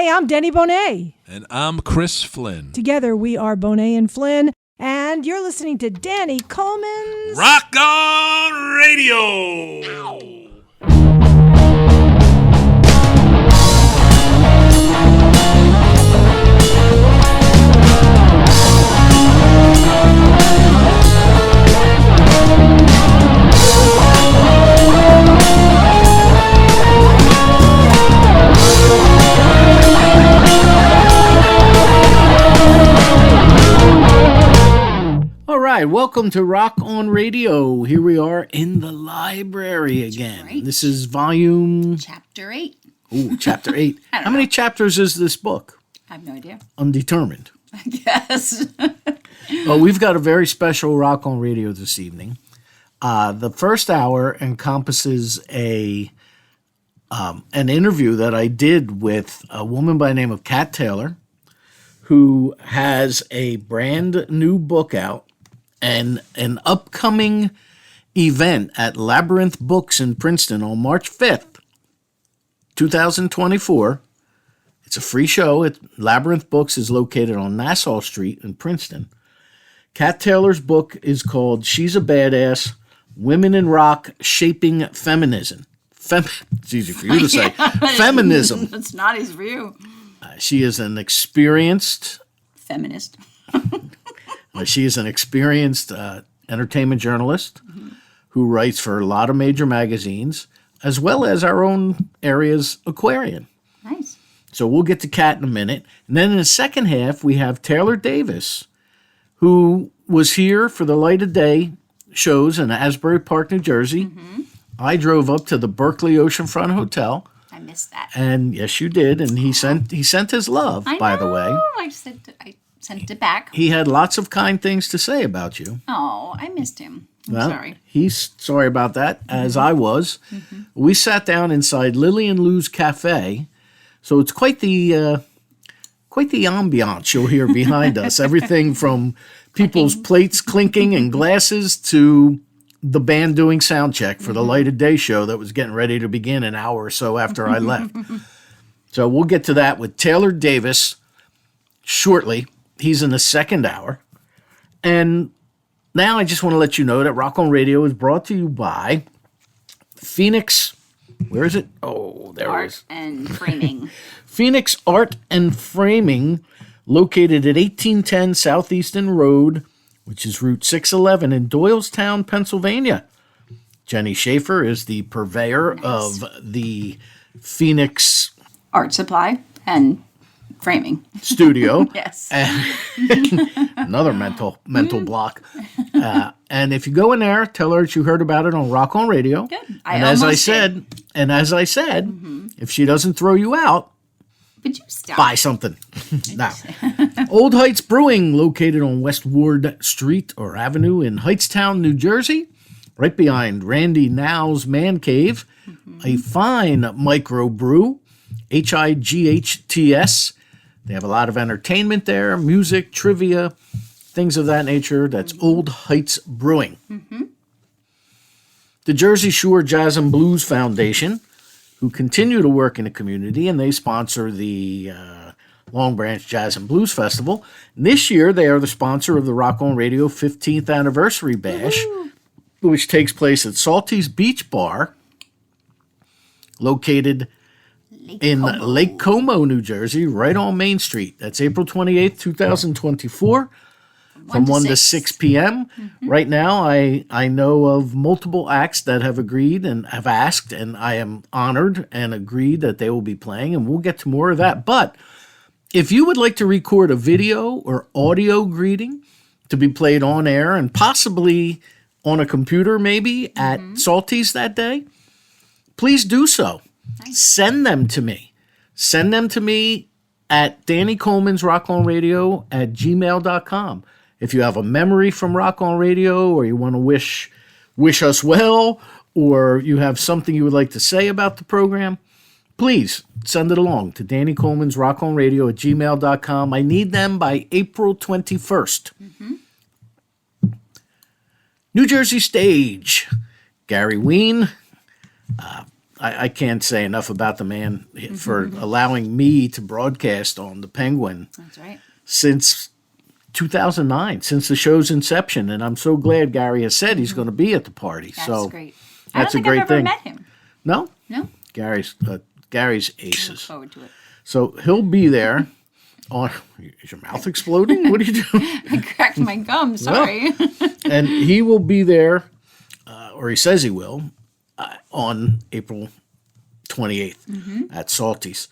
Hi, I'm Denny Bonet. And I'm Chris Flynn. Together we are Bonet and Flynn, and you're listening to Danny Coleman's Rock On Radio! Ow. All right, welcome to Rock On Radio. Here we are in the library again. Right. This is volume... Chapter 8. Ooh, chapter 8. How many chapters is this book? I have no idea. Undetermined. I guess. Well, we've got a very special Rock On Radio this evening. The first hour encompasses an interview that I did with a woman by the name of Kat Taylor, who has a brand new book out and an upcoming event at Labyrinth Books in Princeton on March 5th, 2024. It's a free show. Labyrinth Books is located on Nassau Street in Princeton. Kat Taylor's book is called She's a Badass, Women in Rock Shaping Feminism. It's easy for you to say. Feminism. It's not easy for you. She is an experienced... Feminist. She is an experienced entertainment journalist who writes for a lot of major magazines, as well as our own area's Aquarian. Nice. So we'll get to Kat in a minute. And then in the second half, we have Taylor Davis, who was here for the Light of Day shows in Asbury Park, New Jersey. Mm-hmm. I drove up to the Berkeley Oceanfront Hotel. I missed that. And yes, you did. And he sent his love, by the way. I sent it back. He had lots of kind things to say about you. Oh, I missed him. I'm sorry. He's sorry about that, as I was. Mm-hmm. We sat down inside Lily and Lou's Cafe, so it's quite the ambiance you'll hear behind us. Everything from people's plates clinking and glasses to the band doing sound check for the Light of Day show that was getting ready to begin an hour or so after I left. So we'll get to that with Taylor Davis shortly. He's in the second hour. And now I just want to let you know that Rock On Radio is brought to you by Phoenix. Where is it? Oh, there it is. Art and Framing. Phoenix Art and Framing, located at 1810 Southeastern Road, which is Route 611 in Doylestown, Pennsylvania. Jenny Schaefer is the purveyor of the Phoenix Art Supply and Framing studio. Yes. Another mental block. And if you go in there, tell her that you heard about it on Rock On Radio. Good. As I said, if she doesn't throw you out, would you stop? buy something. Now, Old Heights Brewing, located on West Ward Street or Avenue in Heightstown, New Jersey, right behind Randy Now's Man Cave. A fine micro brew, HIGHTS. They have a lot of entertainment there, music, trivia, things of that nature. That's Old Heights Brewing. Mm-hmm. The Jersey Shore Jazz and Blues Foundation, who continue to work in the community, and they sponsor the Long Branch Jazz and Blues Festival. And this year, they are the sponsor of the Rock On Radio 15th Anniversary Bash, which takes place at Salty's Beach Bar, located in Lake Como, New Jersey, right on Main Street. That's April 28th, 2024, from 1 to 6 p.m. Mm-hmm. Right now, I know of multiple acts that have agreed and have asked, and I am honored and agreed that they will be playing, and we'll get to more of that. But if you would like to record a video or audio greeting to be played on air and possibly on a computer maybe at Salty's that day, please do so. Nice. Send them to me. Send them to me at Danny Coleman's Rock On Radio at gmail.com. If you have a memory from Rock On Radio, or you want to wish us well, or you have something you would like to say about the program, please send it along to Danny Coleman's Rock On Radio at gmail.com. I need them by April 21st. Mm-hmm. New Jersey Stage. Gary Ween. I can't say enough about the man for allowing me to broadcast on the Penguin That's right. since 2009, since the show's inception. And I'm so glad Gary has said he's going to be at the party. That's so great. That's I a don't think great I've ever thing. met him. No? No? Gary's Look aces. forward to it. So he'll be there on. Is your mouth exploding? What are you doing? I cracked my gum. Sorry. And he will be there, or he says he will, on April 28th at Salty's.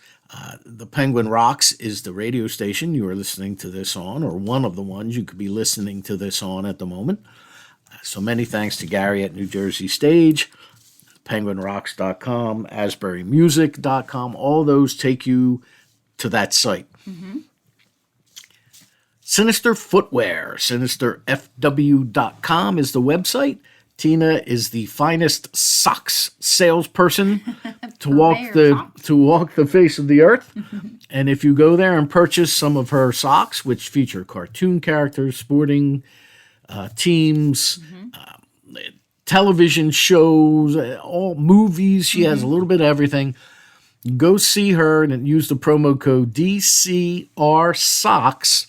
The Penguin Rocks is the radio station you are listening to this on, or one of the ones you could be listening to this on at the moment. So many thanks to Gary at New Jersey Stage, penguinrocks.com, asburymusic.com. All those take you to that site. Sinister Footwear, sinisterfw.com is the website. Tina is the finest socks salesperson to walk the face of the earth. And if you go there and purchase some of her socks, which feature cartoon characters, sporting teams, television shows, all movies, she has a little bit of everything. Go see her and use the promo code DCRSOCKS,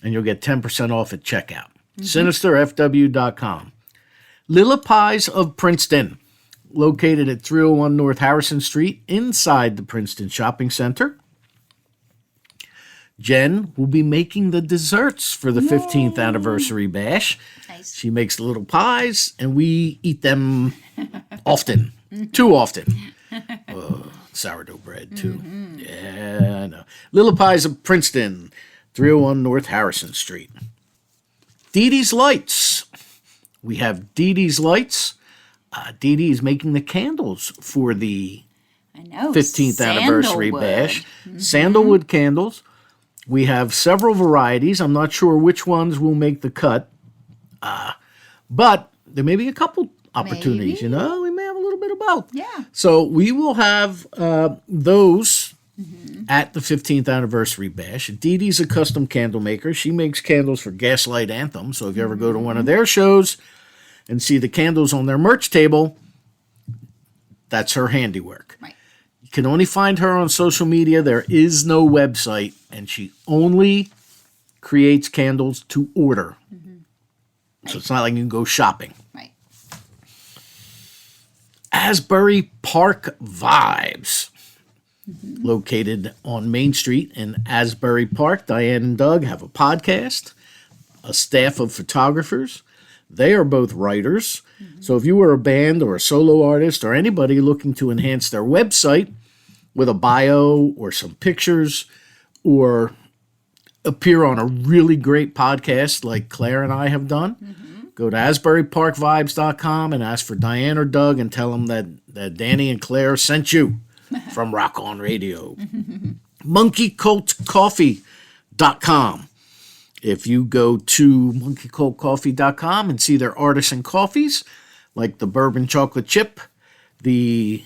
and you'll get 10% off at checkout. Sinisterfw.com. Lilla Pies of Princeton, located at 301 North Harrison Street, inside the Princeton Shopping Center. Jen will be making the desserts for the 15th anniversary bash. Nice. She makes the little pies, and we eat them often. Too often. Sourdough bread, too. Yeah, I know. Lilla Pies of Princeton, 301 North Harrison Street. Dee Dee's Lights. We have Dee Dee's Lights. Dee Dee is making the candles for the I know. 15th anniversary Sandalwood. bash. Sandalwood candles. We have several varieties. I'm not sure which ones will make the cut. But there may be a couple opportunities, Maybe. We may have a little bit of both. Yeah. So we will have those at the 15th anniversary bash. Dee Dee's a custom candle maker. She makes candles for Gaslight Anthem. So if you ever go to one of their shows and see the candles on their merch table, that's her handiwork. Right. You can only find her on social media. There is no website, and she only creates candles to order. So it's not like you can go shopping. Right. Asbury Park Vibes, located on Main Street in Asbury Park. Diane and Doug have a podcast, a staff of photographers. They are both writers. So if you are a band or a solo artist or anybody looking to enhance their website with a bio or some pictures, or appear on a really great podcast like Claire and I have done, go to AsburyParkVibes.com and ask for Diane or Doug and tell them that Danny and Claire sent you from Rock On Radio. MonkeyCultCoffee.com. If you go to MonkeyCultCoffee.com and see their artisan coffees, like the bourbon chocolate chip, the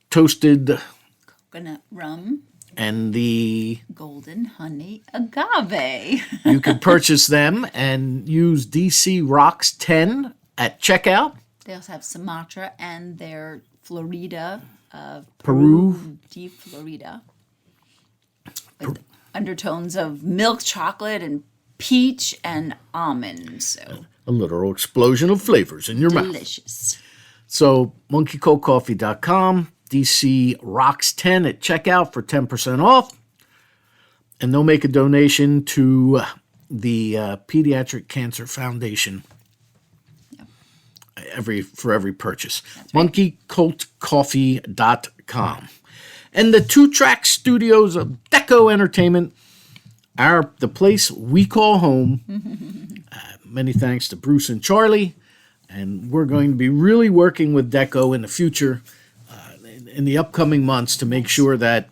toasted, Coconut rum, and the golden honey agave. you can purchase them and use DC Rocks 10 at checkout. They also have Sumatra and their Florida of Peru. de Florida. With undertones of milk chocolate and peach and almond. So A literal explosion of flavors in your mouth. delicious. So monkeycoldcoffee.com, DC Rocks 10 at checkout for 10% off. And they'll make a donation to the Pediatric Cancer Foundation for every purchase. MonkeyCultCoffee.com. And the 2-track studios of Deco Entertainment are the place we call home. Many thanks to Bruce and Charlie. And we're going to be really working with Deco in the future, in the upcoming months, to make sure that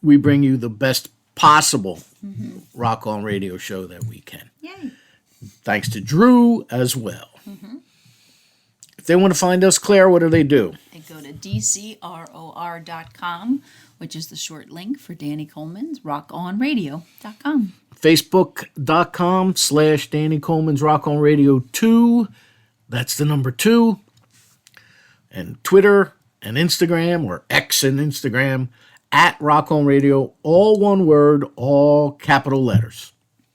we bring you the best possible Rock On Radio show that we can. Yay. Thanks to Drew as well. If they want to find us, Claire, what do they do? They go to DCROR.com, which is the short link for Danny Coleman's RockOnRadio.com. Facebook.com/Danny Coleman's Rock On Radio 2. That's the number 2. And Twitter and Instagram, or X and Instagram, at Rock On Radio, all one word, all capital letters.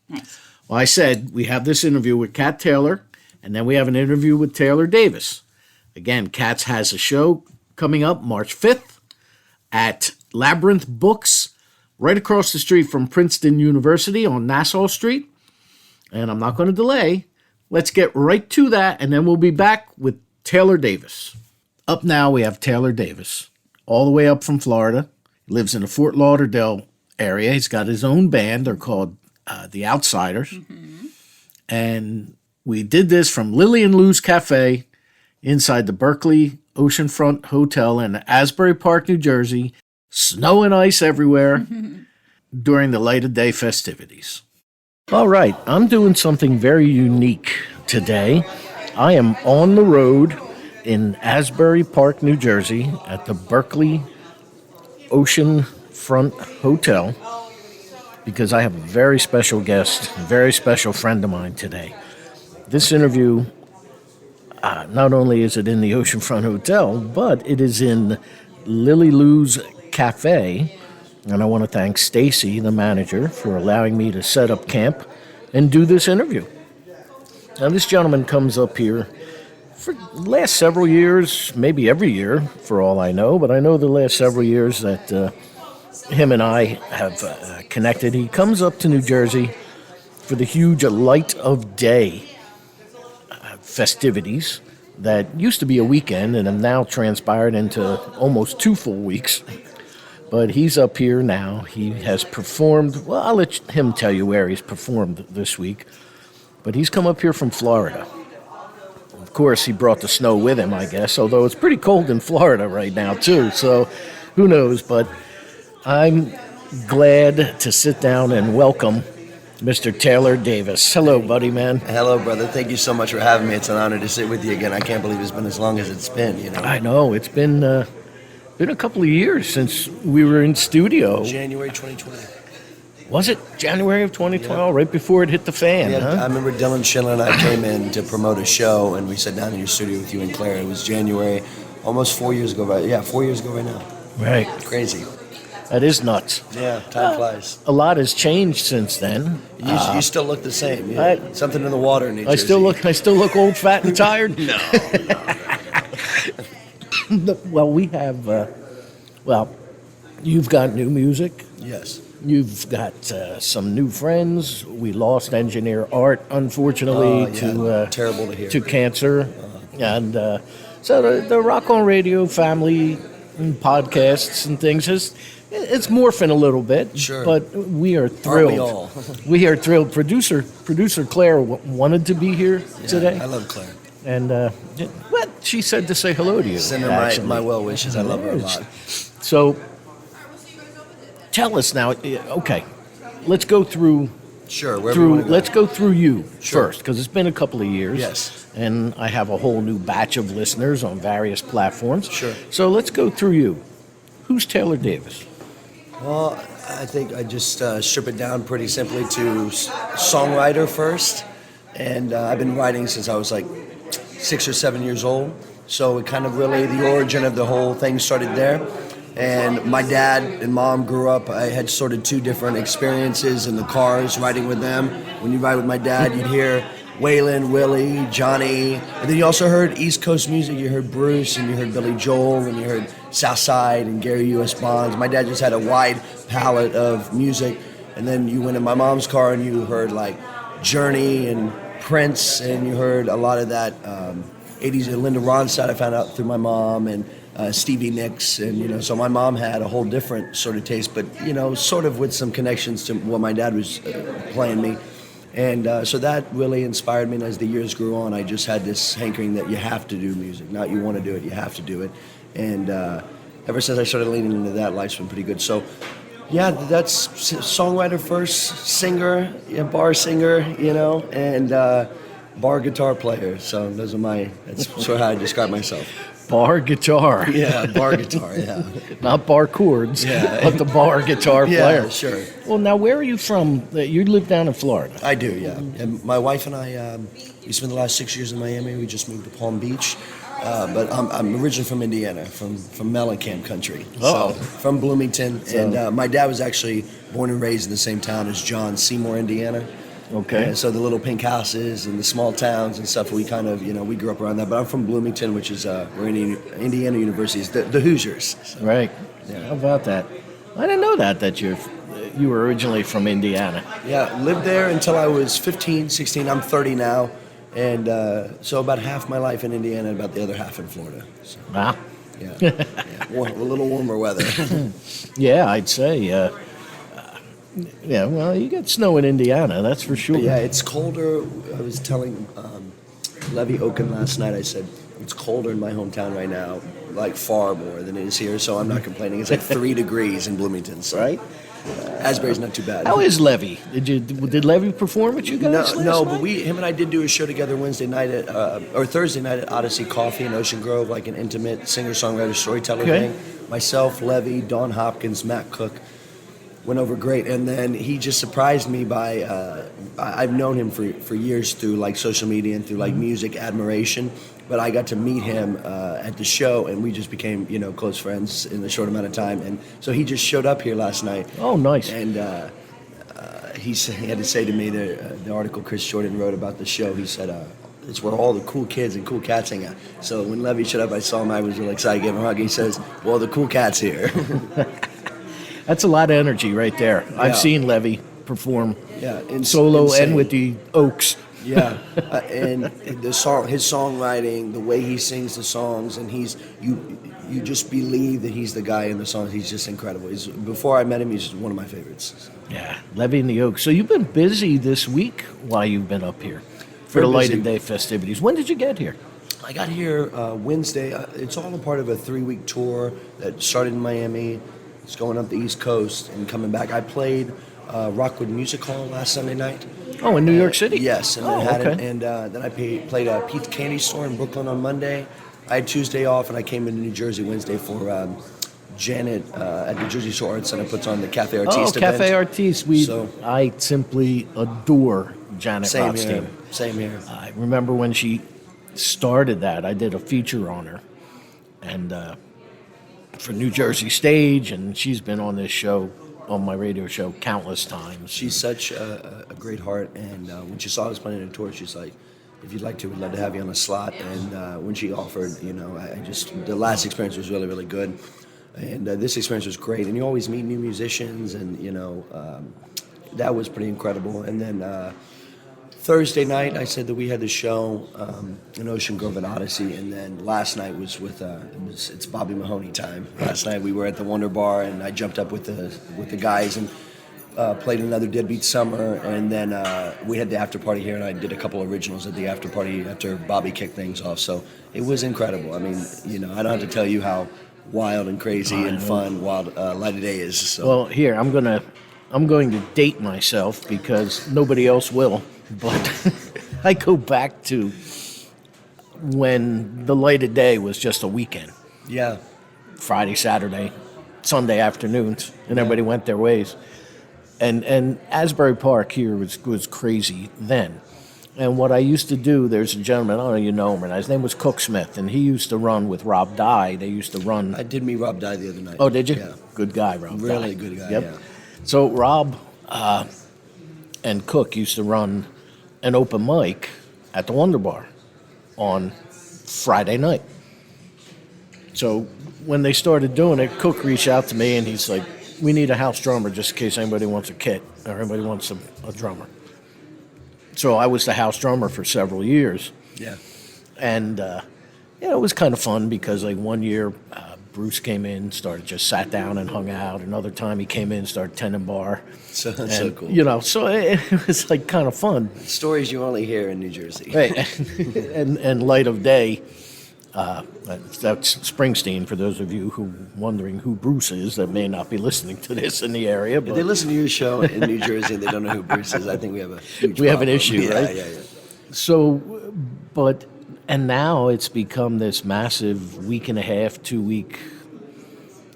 Nice. Well, I said we have this interview with Kat Taylor, and then we have an interview with Taylor Davis. Again, Kat's has a show coming up March 5th at Labyrinth Books, right across the street from Princeton University on Nassau Street. And I'm not going to delay. Let's get right to that, and then we'll be back with Taylor Davis. Up now, we have Taylor Davis, all the way up from Florida. He lives in the Fort Lauderdale area. He's got his own band. They're called The Outsiders. Mm-hmm. And we did this from Lily and Lou's Cafe inside the Berkeley Oceanfront Hotel in Asbury Park, New Jersey. Snow and ice everywhere during the Light of Day festivities. All right, I'm doing something very unique today. I am on the road in Asbury Park, New Jersey at the Berkeley Oceanfront Hotel because I have a very special guest, a very special friend of mine today. This interview, not only is it in the Oceanfront Hotel, but it is in Lily Lou's Cafe. And I want to thank Stacy, the manager, for allowing me to set up camp and do this interview. Now, this gentleman comes up here for the last several years, maybe every year, for all I know, but I know the last several years that him and I have connected. He comes up to New Jersey for the huge Light of Day festivities that used to be a weekend and have now transpired into almost 2 full weeks. But he's up here now. He has performed, well, I'll let him tell you where he's performed this week. But he's come up here from Florida. Of course, he brought the snow with him, I guess, although it's pretty cold in Florida right now, too. So who knows? But I'm glad to sit down and welcome Mr. Taylor Davis. Hello, buddy, man. Hello, brother. Thank you so much for having me. It's an honor to sit with you again. I can't believe it's been as long as it's been, you know. I know. It's been a couple of years since we were in studio. January 2020. Was it January of 2012, yeah. Right before it hit the fan, yeah, huh? I remember Dylan Schindler and I came in to promote a show, and we sat down in your studio with you and Claire. It was January, almost 4 years ago, right? Yeah, 4 years ago right now. Right. Crazy. That is nuts. Yeah, time flies. A lot has changed since then. You still look the same. Yeah. Something in the water in New Jersey. I still look old, fat, and tired? No. Well, we have... you've got new music. Yes. You've got some new friends. We lost engineer Art, unfortunately, terrible to hear. To cancer. And so the Rock On Radio family and podcasts and things it's morphing a little bit. Sure. But we are thrilled. Aren't we all? We are thrilled. Producer Claire wanted to so today. I love Claire. And what she said to say hello to you. Send her my well wishes. I love her a lot. So, tell us now. Okay, let's go through. Sure. Let's go through you Sure. first, because it's been a couple of years. Yes. And I have a whole new batch of listeners on various platforms. Sure. So let's go through you. Who's Taylor Davis? Well, I think I just strip it down pretty simply to songwriter first, and I've been writing since I was like 6 or 7 years old. So it kind of really, the origin of the whole thing started there. And my dad and mom grew up, I had sort of two different experiences in the cars, riding with them. When you ride with my dad, you'd hear Waylon, Willie, Johnny. And then you also heard East Coast music. You heard Bruce, and you heard Billy Joel, and you heard Southside and Gary U.S. Bonds. My dad just had a wide palette of music. And then you went in my mom's car and you heard like Journey and Prince, and you heard a lot of that 80s. Linda Ronstadt I found out through my mom, and Stevie Nicks, and so my mom had a whole different sort of taste, but sort of with some connections to what my dad was playing me, and so that really inspired me. And as the years grew on, I just had this hankering that you have to do music, not you want to do it, you have to do it, and ever since I started leaning into that, life's been pretty good. So yeah, that's songwriter first, singer, bar singer, and bar guitar player. So that's sort of how I describe myself. Bar guitar. Yeah, bar guitar, yeah. Not bar chords, but the bar guitar player. Yeah, sure. Well, now, where are you from? You live down in Florida. I do, yeah. And my wife and I, we spent the last 6 years in Miami. We just moved to Palm Beach. But I'm originally from Indiana, from Mellencamp country. Oh. So, from Bloomington. And my dad was actually born and raised in the same town as John, Seymour, Indiana. Okay. And so the little pink houses and the small towns and stuff, we kind of, we grew up around that. But I'm from Bloomington, which is where Indiana University is, the Hoosiers. So, Right. Yeah. How about that? I didn't know that you were originally from Indiana. Yeah, lived there until I was 15, 16. I'm 30 now. And so about half my life in Indiana and about the other half in Florida. So, Wow. yeah. A little warmer weather. Yeah, I'd say. Yeah, well, you get snow in Indiana, that's for sure. Yeah, it's colder. I was telling Levy Oken last night, I said, it's colder in my hometown right now, like far more than it is here, so I'm not complaining. It's like 3 degrees in Bloomington. So. Right? Asbury's not too bad. How is Levy? Did Levy perform at you guys last No, night? but him and I did do a show together Thursday night at Odyssey Coffee in Ocean Grove, like an intimate singer-songwriter storyteller thing. Myself, Levy, Dawn Hopkins, Matt Cook. Went over great, and then he just surprised me by I've known him for years through like social media and through like music admiration, but I got to meet him at the show, and we just became close friends in a short amount of time. And so he just showed up here last night. Oh, nice. And he had to say to me the article Chris Jordan wrote about the show. He said it's where all the cool kids and cool cats hang out. So when Levy showed up, I saw him. I was really excited. I gave him a hug. He says, "Well, the cool cat's here." That's a lot of energy right there. Yeah. I've seen Levy perform in solo insane. and with the Oaks. Yeah, and his songwriting, the way he sings the songs, and you just believe that he's the guy in the songs. He's just incredible. Before I met him, he's one of my favorites. Yeah, Levy and the Oaks. So you've been busy this week while you've been up here for Very the busy. Lighted Day festivities. When did you get here? I got here Wednesday. It's all a part of a 3-week tour that started in Miami. It's going up the East Coast and coming back. I played Rockwood Music Hall last Sunday night. Oh, in New York City? Yes, and then I played a Pete's Candy Store in Brooklyn on Monday. I had Tuesday off, and I came into New Jersey Wednesday for Janet at the Jersey Shore Arts Center puts on the Cafe Artiste event. Cafe Artiste. I simply adore Janet Rothstein. Same here. I remember when she started that, I did a feature on her, and for New Jersey Stage, and she's been on this show, on my radio show, countless times. She's such a great heart, and when she saw us playing a tour, she's like, if you'd like to, we'd love to have you on a slot. And when she offered, the last experience was really, really good. And this experience was great. And you always meet new musicians, and, that was pretty incredible. And then Thursday night, I said that we had the show in Ocean Grove at Odyssey, and then last night was it's Bobby Mahoney time. Last night we were at the Wonder Bar, and I jumped up with the guys and played another Deadbeat Summer, and then we had the after party here, and I did a couple originals at the after party after Bobby kicked things off. So it was incredible. I mean, I don't have to tell you how wild and crazy and fun Light of Day is. So. Well, here I'm going to date myself because nobody else will. But I go back to when the Light of Day was just a weekend. Yeah. Friday, Saturday, Sunday afternoons, and everybody went their ways. And Asbury Park here was crazy then. And what I used to do, there's a gentleman, I don't know if you know him, his name was Cook Smith, and he used to run with Rob Dye. They used to run. I did meet Rob Dye the other night. Oh, did you? Yeah. Good guy, Rob Dye. Really good guy, Yep. yeah. So Rob and Cook used to run an open mic at the Wonder Bar on Friday night. So when they started doing it, Cook reached out to me and he's like, we need a house drummer just in case anybody wants a kit or anybody wants a drummer. So I was the house drummer for several years. Yeah. And, it was kind of fun because like one year Bruce came in, just sat down and hung out. Another time he came in, started tending bar. So cool. So it was like kind of fun. Stories you only hear in New Jersey. Right. and Light of Day, that's Springsteen, for those of you who wondering who Bruce is that may not be listening to this in the area. But If they listen to your show in New Jersey and they don't know who Bruce is, I think we have a huge we have an problem. issue, right? Yeah. So, and now it's become this massive week and a half, 2-week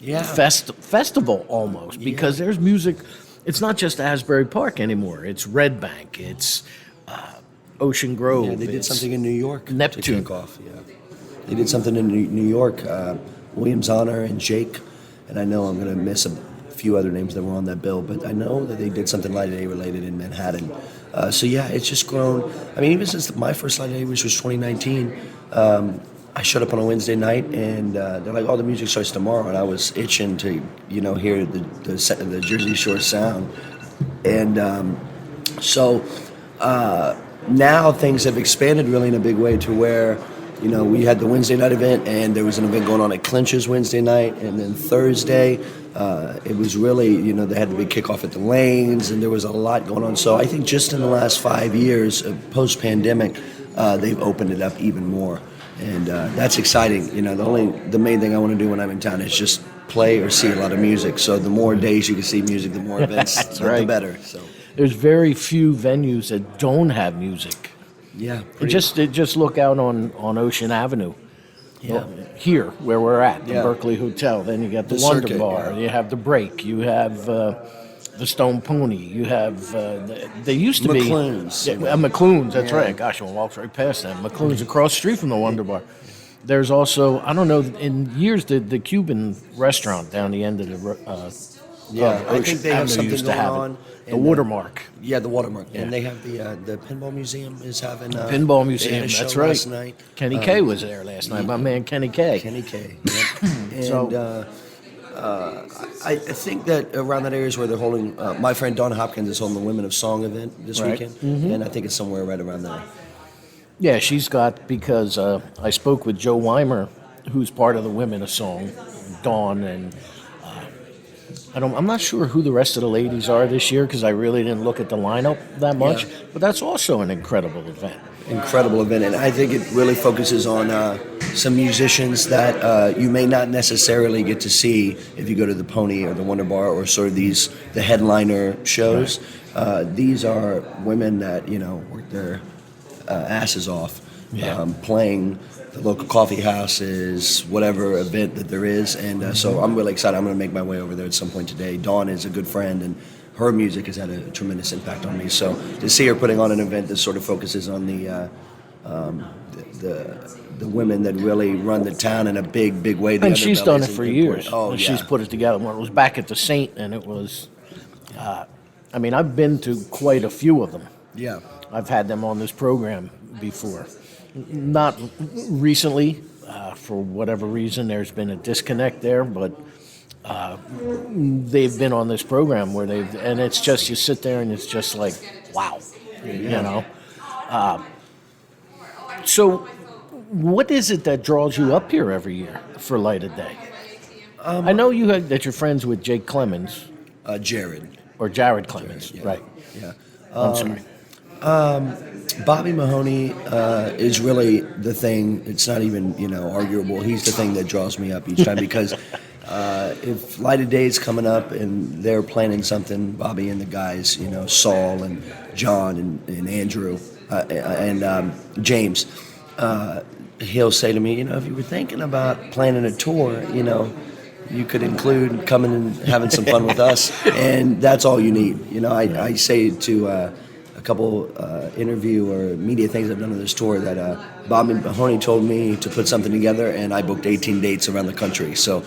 festival almost, because there's music. It's not just Asbury Park anymore. It's Red Bank. It's Ocean Grove. Yeah, they did something in New York Neptune. to kick off. Yeah. They did something in New York, Williams Honor and Jake, and I know I'm going to miss a few other names that were on that bill, but I know that they did something Light of Day related in Manhattan. So yeah, it's just grown. I mean, even since my first Light of Day, which was 2019, I showed up on a Wednesday night, and they're like, "Oh, the music starts tomorrow," and I was itching to, hear the Jersey Shore sound, and so now things have expanded really in a big way to where, we had the Wednesday night event, and there was an event going on at Clinch's Wednesday night, and then Thursday, it was really, they had the big kickoff at the Lanes, and there was a lot going on. So I think just in the last 5 years, post-pandemic, they've opened it up even more, and that's exciting. The main thing I want to do when I'm in town is just play or see a lot of music. So the more days you can see music, the more events, the better. So there's very few venues that don't have music. Yeah, just look out on Ocean Avenue. Yeah. Here, where we're at, the Yeah. Berkeley Hotel. Then you got the The Wonder circuit, Bar. yeah. You have the Break. You have the Stone Pony. You have they used to McClune's. be McClune's. That's Yeah. right. Gosh, I walked right past them. McClune's across the street from the Wonder Bar. There's also, I don't know, in years the Cuban restaurant down the end of the I think they have Avenue something used to going have on. it. The and, Watermark. Yeah, the Watermark. Yeah. And they have the Pinball Museum is having Pinball they Museum. had a That's show right. last night. Kenny K was there last night. My man Kenny K. Kenny K. Yep. And So- I think that around that area is where they're holding. My friend Dawn Hopkins is holding the Women of Song event this Right. weekend, and I think it's somewhere right around there. Yeah, she's got, because I spoke with Joe Weimer, who's part of the Women of Song, Dawn, and I'm not sure who the rest of the ladies are this year because I really didn't look at the lineup that much, Yeah. but that's also an incredible event. Incredible event, and I think it really focuses on some musicians that you may not necessarily get to see if you go to the Pony or the Wonder Bar or sort of the headliner shows. These are women that work their asses off, Yeah. playing the local coffee houses, whatever event that there is, and so I'm really excited. I'm going to make my way over there at some point today. Dawn is a good friend, and her music has had a tremendous impact on me. So to see her putting on an event that sort of focuses on the women that really run the town in a big way. The And she's done it underbellies for and years. Oh, And yeah. She's put it together. When it was back at the Saint, and it was, I've been to quite a few of them. Yeah. I've had them on this program before. Not recently, for whatever reason, there's been a disconnect there, but they've been on this program where and it's just, you sit there and it's just like, wow, you know. So what is it that draws you up here every year for Light of Day? I know that you're friends with Jake Clemens, Jared. or Jared Clemens, Yeah. right? Yeah. I'm sorry. Bobby Mahoney is really the thing. It's not even arguable. He's the thing that draws me up each time because if Light of Day is coming up and they're planning something, Bobby and the guys, Saul and John and Andrew and James, he'll say to me, if you were thinking about planning a tour, you could include coming and having some fun with us, and that's all you need. I say to a couple interview or media things I've done on this tour that Bob Mahoney told me to put something together, and I booked 18 dates around the country. So,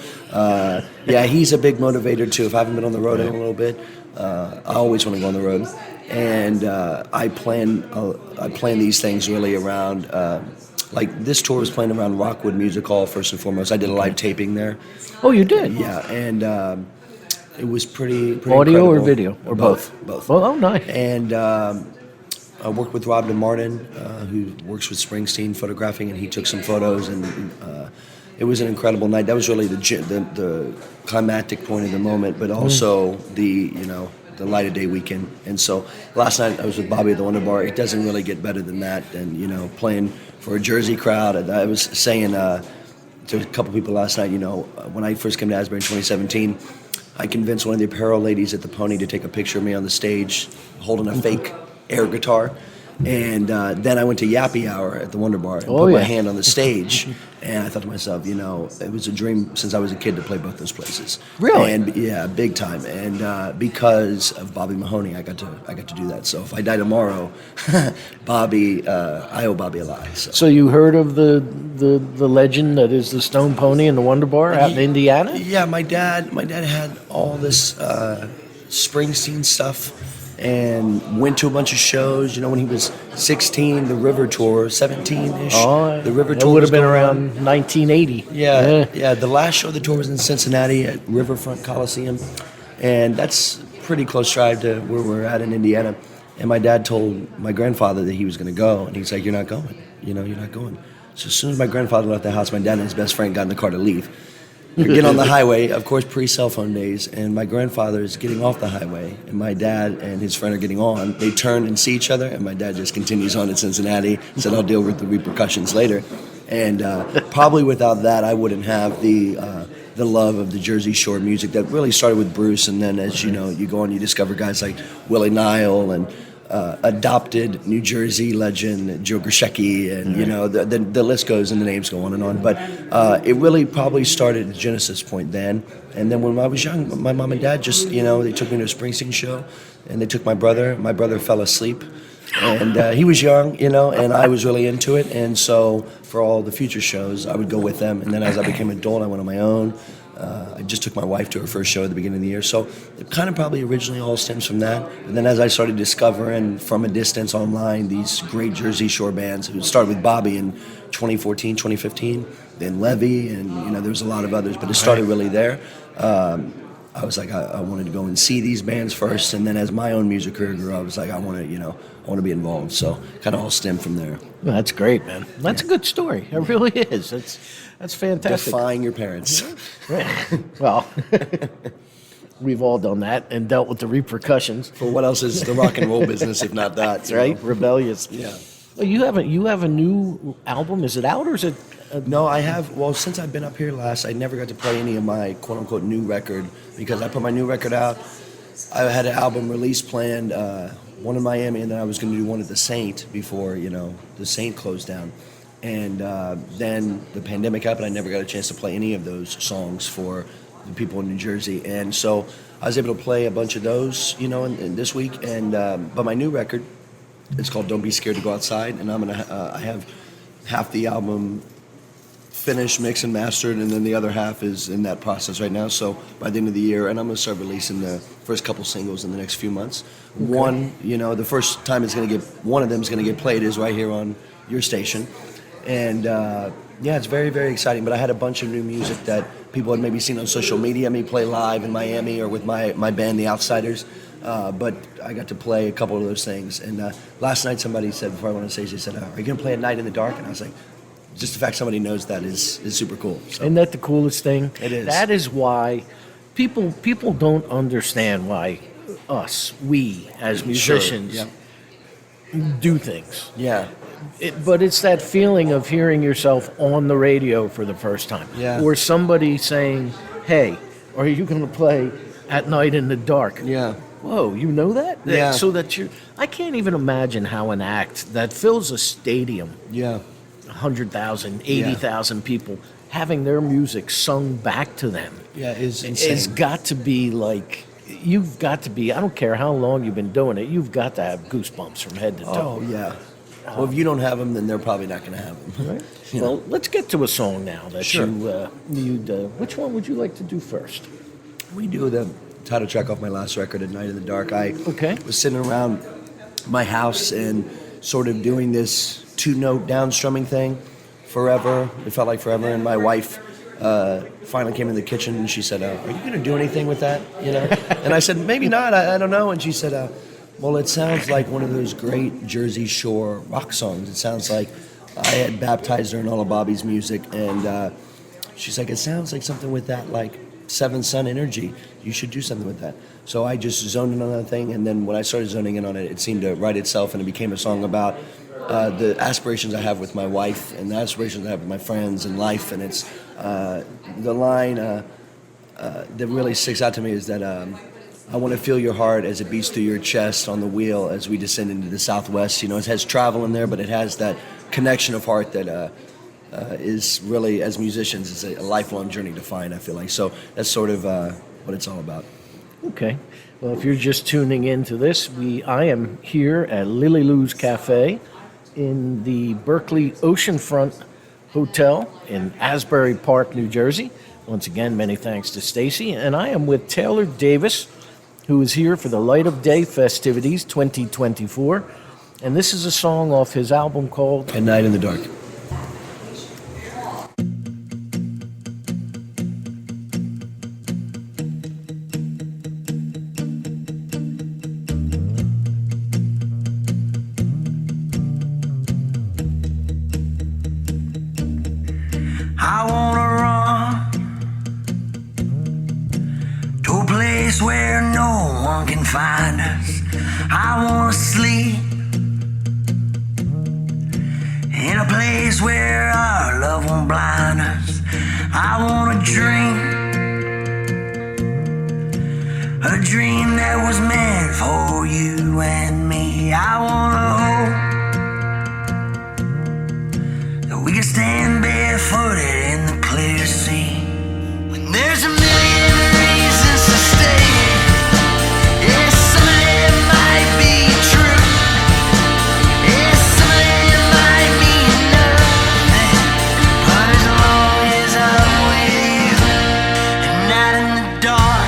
he's a big motivator too. If I haven't been on the road in a little bit, I always want to go on the road, and I plan these things really around. Like this tour was planned around Rockwood Music Hall first and foremost. I did a live taping there. Oh, you did? Yeah, and it was pretty Audio or incredible. video? Or both? Both. Oh, nice. And I worked with Rob DeMartin, who works with Springsteen photographing, and he took some photos, and it was an incredible night. That was really the climactic point of the moment, but also the Light of Day weekend. And so last night I was with Bobby at the Wonder Bar. It doesn't really get better than that. And playing for a Jersey crowd. And I was saying to a couple people last night, when I first came to Asbury in 2017, I convinced one of the apparel ladies at the Pony to take a picture of me on the stage holding a fake air guitar. And then I went to Yappy Hour at the Wonder Bar and Oh, put my yeah. hand on the stage. And I thought to myself, it was a dream since I was a kid to play both those places. Really? And yeah, big time. And because of Bobby Mahoney, I got to do that. So if I die tomorrow, Bobby, I owe Bobby a lot. So. So you heard of the legend that is the Stone Pony in the Wonder Bar out in Indiana? Yeah, my dad had all this Springsteen stuff and went to a bunch of shows. When he was 16, the River Tour, 17-ish. Oh, the River it Tour would was have been going on. around 1980. Yeah. The last show of the tour was in Cincinnati at Riverfront Coliseum, and that's pretty close drive to where we're at in Indiana. And my dad told my grandfather that he was going to go, and he's like, "You're not going. You're not going." So as soon as my grandfather left the house, my dad and his best friend got in the car to leave. We get on the highway, of course, pre-cell phone days, and my grandfather is getting off the highway, and my dad and his friend are getting on. They turn and see each other, and my dad just continues on to Cincinnati, said, "I'll deal with the repercussions later." And probably without that, I wouldn't have the love of the Jersey Shore music that really started with Bruce, and then as you go on, you discover guys like Willie Nile and adopted New Jersey legend Joe Grushecky, and the list goes and the names go on and on. But it really probably started at the genesis point then. And then when I was young, my mom and dad just they took me to a Springsteen show, and they took my brother. My brother fell asleep, and he was young, and I was really into it. And so for all the future shows, I would go with them. And then as I became an adult, I went on my own. I just took my wife to her first show at the beginning of the year. So it kind of probably originally all stems from that. And then as I started discovering from a distance online these great Jersey Shore bands, it started with Bobby in 2014, 2015, then Levy, and there was a lot of others, but it started really there. I was like, I wanted to go and see these bands first, and then as my own music career grew, I was like, I want to be involved. So kind of all stemmed from there. Well, that's great, man. That's a good story. It really is. That's fantastic. Defying your parents. Well, we've all done that and dealt with the repercussions. For what else is the rock and roll business if not that? Right? Rebellious. Yeah. Well, you have a new album. Is it out or is it? No, I have. Well, since I've been up here last, I never got to play any of my quote-unquote new record because I put my new record out. I had an album release planned, one in Miami, and then I was going to do one at the Saint before, the Saint closed down. And then the pandemic happened. I never got a chance to play any of those songs for the people in New Jersey. And so I was able to play a bunch of those, in this week. And but my new record, it's called Don't Be Scared to Go Outside. And I have half the album finished, mixed, and mastered, and then the other half is in that process right now. So by the end of the year, and I'm going to start releasing the first couple singles in the next few months. Okay. One, the first time one of them is going to get played is right here on your station. And it's very, very exciting. But I had a bunch of new music that people had maybe seen on social media, me play live in Miami or with my band, The Outsiders. But I got to play a couple of those things. And last night somebody said, before I went on stage, they said, are you going to play at Night in the Dark? And I was like, just the fact somebody knows that is super cool. So. Isn't that the coolest thing? It is. That is why people don't understand why we as musicians do things. Yeah. But it's that feeling of hearing yourself on the radio for the first time. Yeah. Or somebody saying, hey, are you going to play at Night in the Dark? Yeah. Whoa, you know that? Yeah. So that I can't even imagine how an act that fills a stadium, 100,000, 80,000 people, having their music sung back to them. Yeah, is insane. It's got to be like, you've got to be, I don't care how long you've been doing it, you've got to have goosebumps from head to toe. Oh, yeah. Well, if you don't have them, then they're probably not going to have them. Right. Well, let's get to a song now that Sure. which one would you like to do first? We do the title track off my last record, At Night in the Dark. I was sitting around my house and sort of doing this 2-note downstrumming thing forever. It felt like forever. And my wife finally came in the kitchen and she said, are you going to do anything with that? And I said, maybe not. I don't know. And she said, well, it sounds like one of those great Jersey Shore rock songs. It sounds like I had baptized her in all of Bobby's music. And she's like, it sounds like something with that, like, Seventh Son energy. You should do something with that. So I just zoned in on that thing. And then when I started zoning in on it, it seemed to write itself. And it became a song about the aspirations I have with my wife and the aspirations I have with my friends and life. And it's the line that really sticks out to me is that I want to feel your heart as it beats through your chest on the wheel as we descend into the Southwest. You know, it has travel in there, but it has that connection of heart that is really, as musicians, is a lifelong journey to find, I feel like. So that's sort of what it's all about. Okay. Well, if you're just tuning into this, I am here at Lily Lou's Cafe in the Berkeley Oceanfront Hotel in Asbury Park, New Jersey. Once again, many thanks to Stacy. And I am with Taylor Davis, who is here for the Light of Day festivities 2024. And this is a song off his album called At Night in the Dark. I wanna run to a place where no one can find us. I wanna sleep in a place where our love won't blind us. I wanna dream a dream that was meant for you and me. I wanna hope that we can stand barefooted in the clear sea. When there's a million reasons to stay, yes, some of them might be true, yes, some of them might mean nothing, but as long as I'm with you and not in the dark,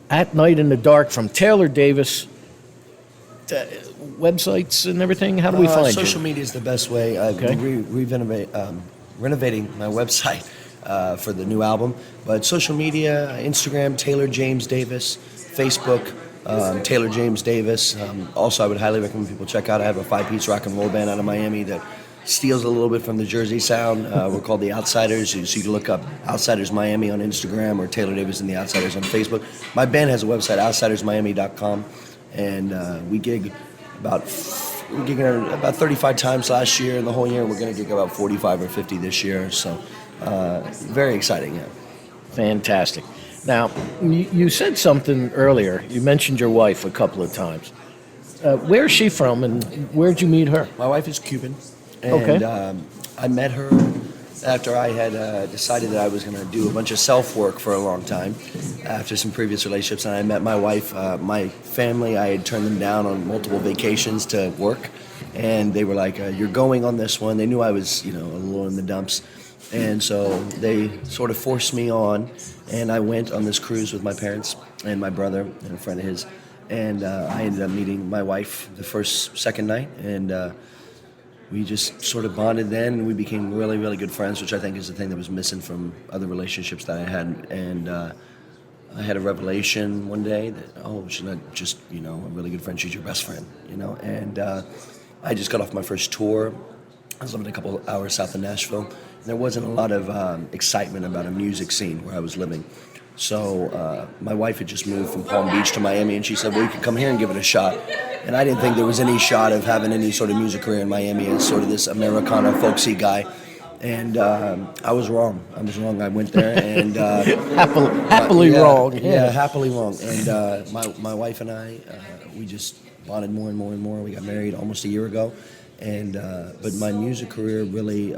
At Night in the Dark from Taylor Davis. Websites and everything, how do we find social you? media is the best way. Okay. Renovating my website for the new album. But social media, Instagram, Taylor James Davis, Facebook, Taylor James Davis. Also, I would highly recommend people check out, I have a 5-piece rock and roll band out of Miami that steals a little bit from the Jersey sound. We're called The Outsiders, so you can look up Outsiders Miami on Instagram or Taylor Davis and The Outsiders on Facebook. My band has a website, outsidersmiami.com, and we gig about 35 times last year, and the whole year we're going to gig about 45 or 50 this year, so very exciting, yeah. Fantastic. Now, you said something earlier. You mentioned your wife a couple of times. Where's she from, and where'd you meet her? My wife is Cuban, and Okay. I met her after I had decided that I was going to do a bunch of self-work for a long time after some previous relationships, and I met my wife. My family, I had turned them down on multiple vacations to work, and they were like, you're going on this one. They knew I was, a little in the dumps, and so they sort of forced me on, and I went on this cruise with my parents and my brother and a friend of his, and I ended up meeting my wife the second night, and we just sort of bonded then, and we became really, really good friends, which I think is the thing that was missing from other relationships that I had. And I had a revelation one day that, she's not just, a really good friend, she's your best friend, And I just got off my first tour. I was living a couple of hours south of Nashville, and there wasn't a lot of excitement about a music scene where I was living. So my wife had just moved from Palm Beach to Miami, and she said, well, you could come here and give it a shot. And I didn't think there was any shot of having any sort of music career in Miami as sort of this Americana, folksy guy. And I was wrong. I went there and... happily wrong. Yeah, happily wrong. And my wife and I, we just bonded more and more and more. We got married almost a year ago. And but my music career really...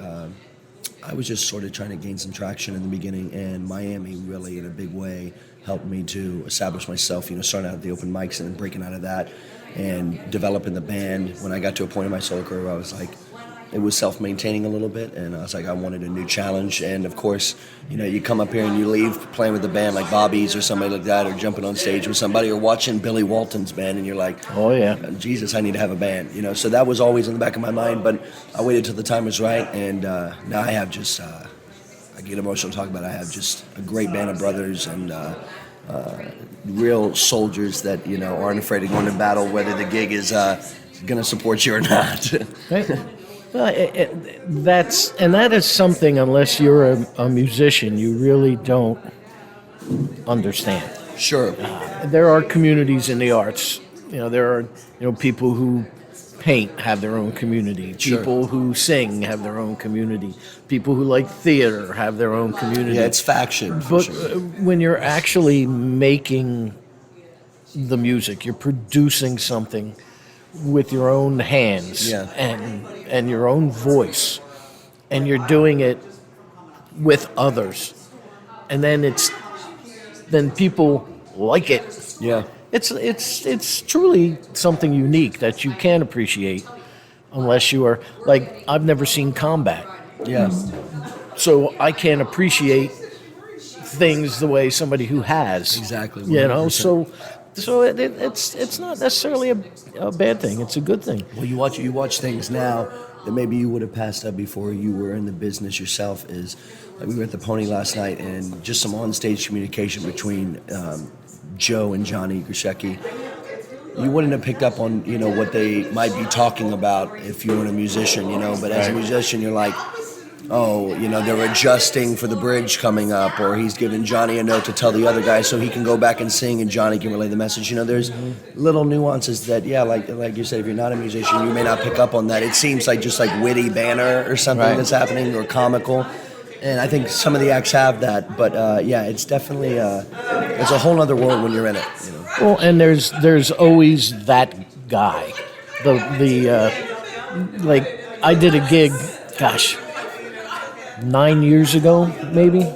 I was just sort of trying to gain some traction in the beginning, and Miami really, in a big way, helped me to establish myself, starting out at the open mics and then breaking out of that and developing the band. When I got to a point in my solo career where I was like, it was self-maintaining a little bit, and I was like, I wanted a new challenge. And of course, you come up here and you leave playing with a band like Bobby's or somebody like that, or jumping on stage with somebody, or watching Billy Walton's band, and you're like, oh yeah, Jesus, I need to have a band. So that was always in the back of my mind, but I waited till the time was right, and now I have just, I get emotional talking about it. I have just a great band of brothers and real soldiers that, aren't afraid of going to battle, whether the gig is going to support you or not. Right. Well, that is something, unless you're a musician, you really don't understand. Sure. There are communities in the arts. There are people who paint have their own community. Sure. People who sing have their own community. People who like theater have their own community. Yeah, it's faction. But sure. When you're actually making the music, you're producing something with your own hands and your own voice, and you're doing it with others, and then people like it. Yeah. It's truly something unique that you can't appreciate unless you are like, I've never seen combat. Yeah. So I can't appreciate things the way somebody who has. Exactly. 100%. So it's not necessarily a bad thing. It's a good thing. Well, you watch things now that maybe you would have passed up before you were in the business yourself. Is like we were at the Pony last night, and just some on-stage communication between Joe and Johnny Grushecky. You wouldn't have picked up on what they might be talking about if you weren't a musician. But as a musician, you're like, they're adjusting for the bridge coming up, or he's giving Johnny a note to tell the other guy so he can go back and sing and Johnny can relay the message. There's little nuances that, like you said, if you're not a musician, you may not pick up on that. It seems like just like witty banter or something that's happening, or comical. And I think some of the acts have that, but it's definitely it's a whole other world when you're in it. Well, and there's always that guy. Like I did a gig, 9 years ago, maybe,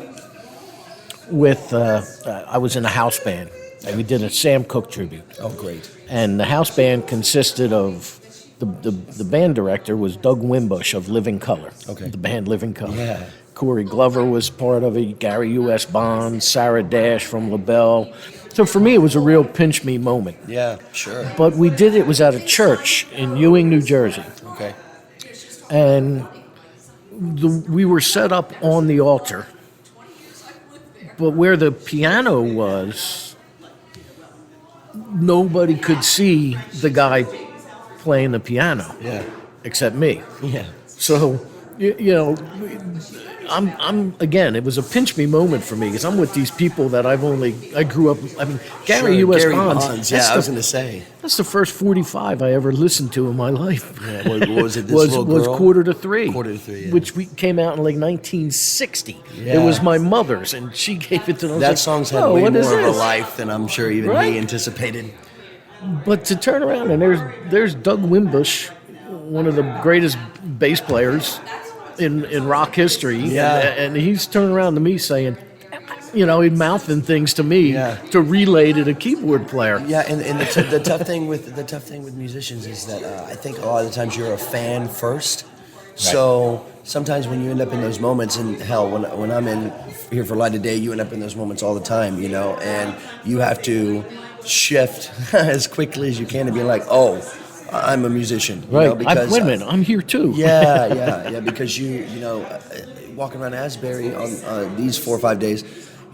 with, I was in a house band, and we did a Sam Cooke tribute. Oh, great. And the house band consisted of, the band director was Doug Wimbush of Living Colour. Okay. The band Living Colour. Yeah. Corey Glover was part of it, Gary U.S. Bond, Sarah Dash from LaBelle. So for me, it was a real pinch me moment. Yeah, sure. But it was at a church in Ewing, New Jersey. Okay. And we were set up on the altar, but where the piano was, nobody could see the guy playing the piano. Yeah. Except me. Yeah. So, I'm again, it was a pinch me moment for me because I'm with these people that I grew up, Gary U.S. Bonds. Yeah, I was going to say. That's the first 45 I ever listened to in my life. Yeah, what was it? This was little girl? Quarter to Three. Quarter to Three, yeah. Which came out in like 1960. Yeah. It was my mother's, and she gave it to us. That song's had way more of a life than I'm sure even he anticipated. But to turn around and there's Doug Wimbush, one of the greatest bass players in rock history, and he's turning around to me saying, he's mouthing things to me to relay to the keyboard player. Yeah, and the tough thing with musicians is that I think a lot of the times you're a fan first. Right. So sometimes when you end up in those moments, and hell, when I'm in here for Light of Day, you end up in those moments all the time, and you have to shift as quickly as you can to be like, oh, I'm a musician. Right. Because, wait a minute, I'm here too. Yeah, because you walking around Asbury on these 4 or 5 days,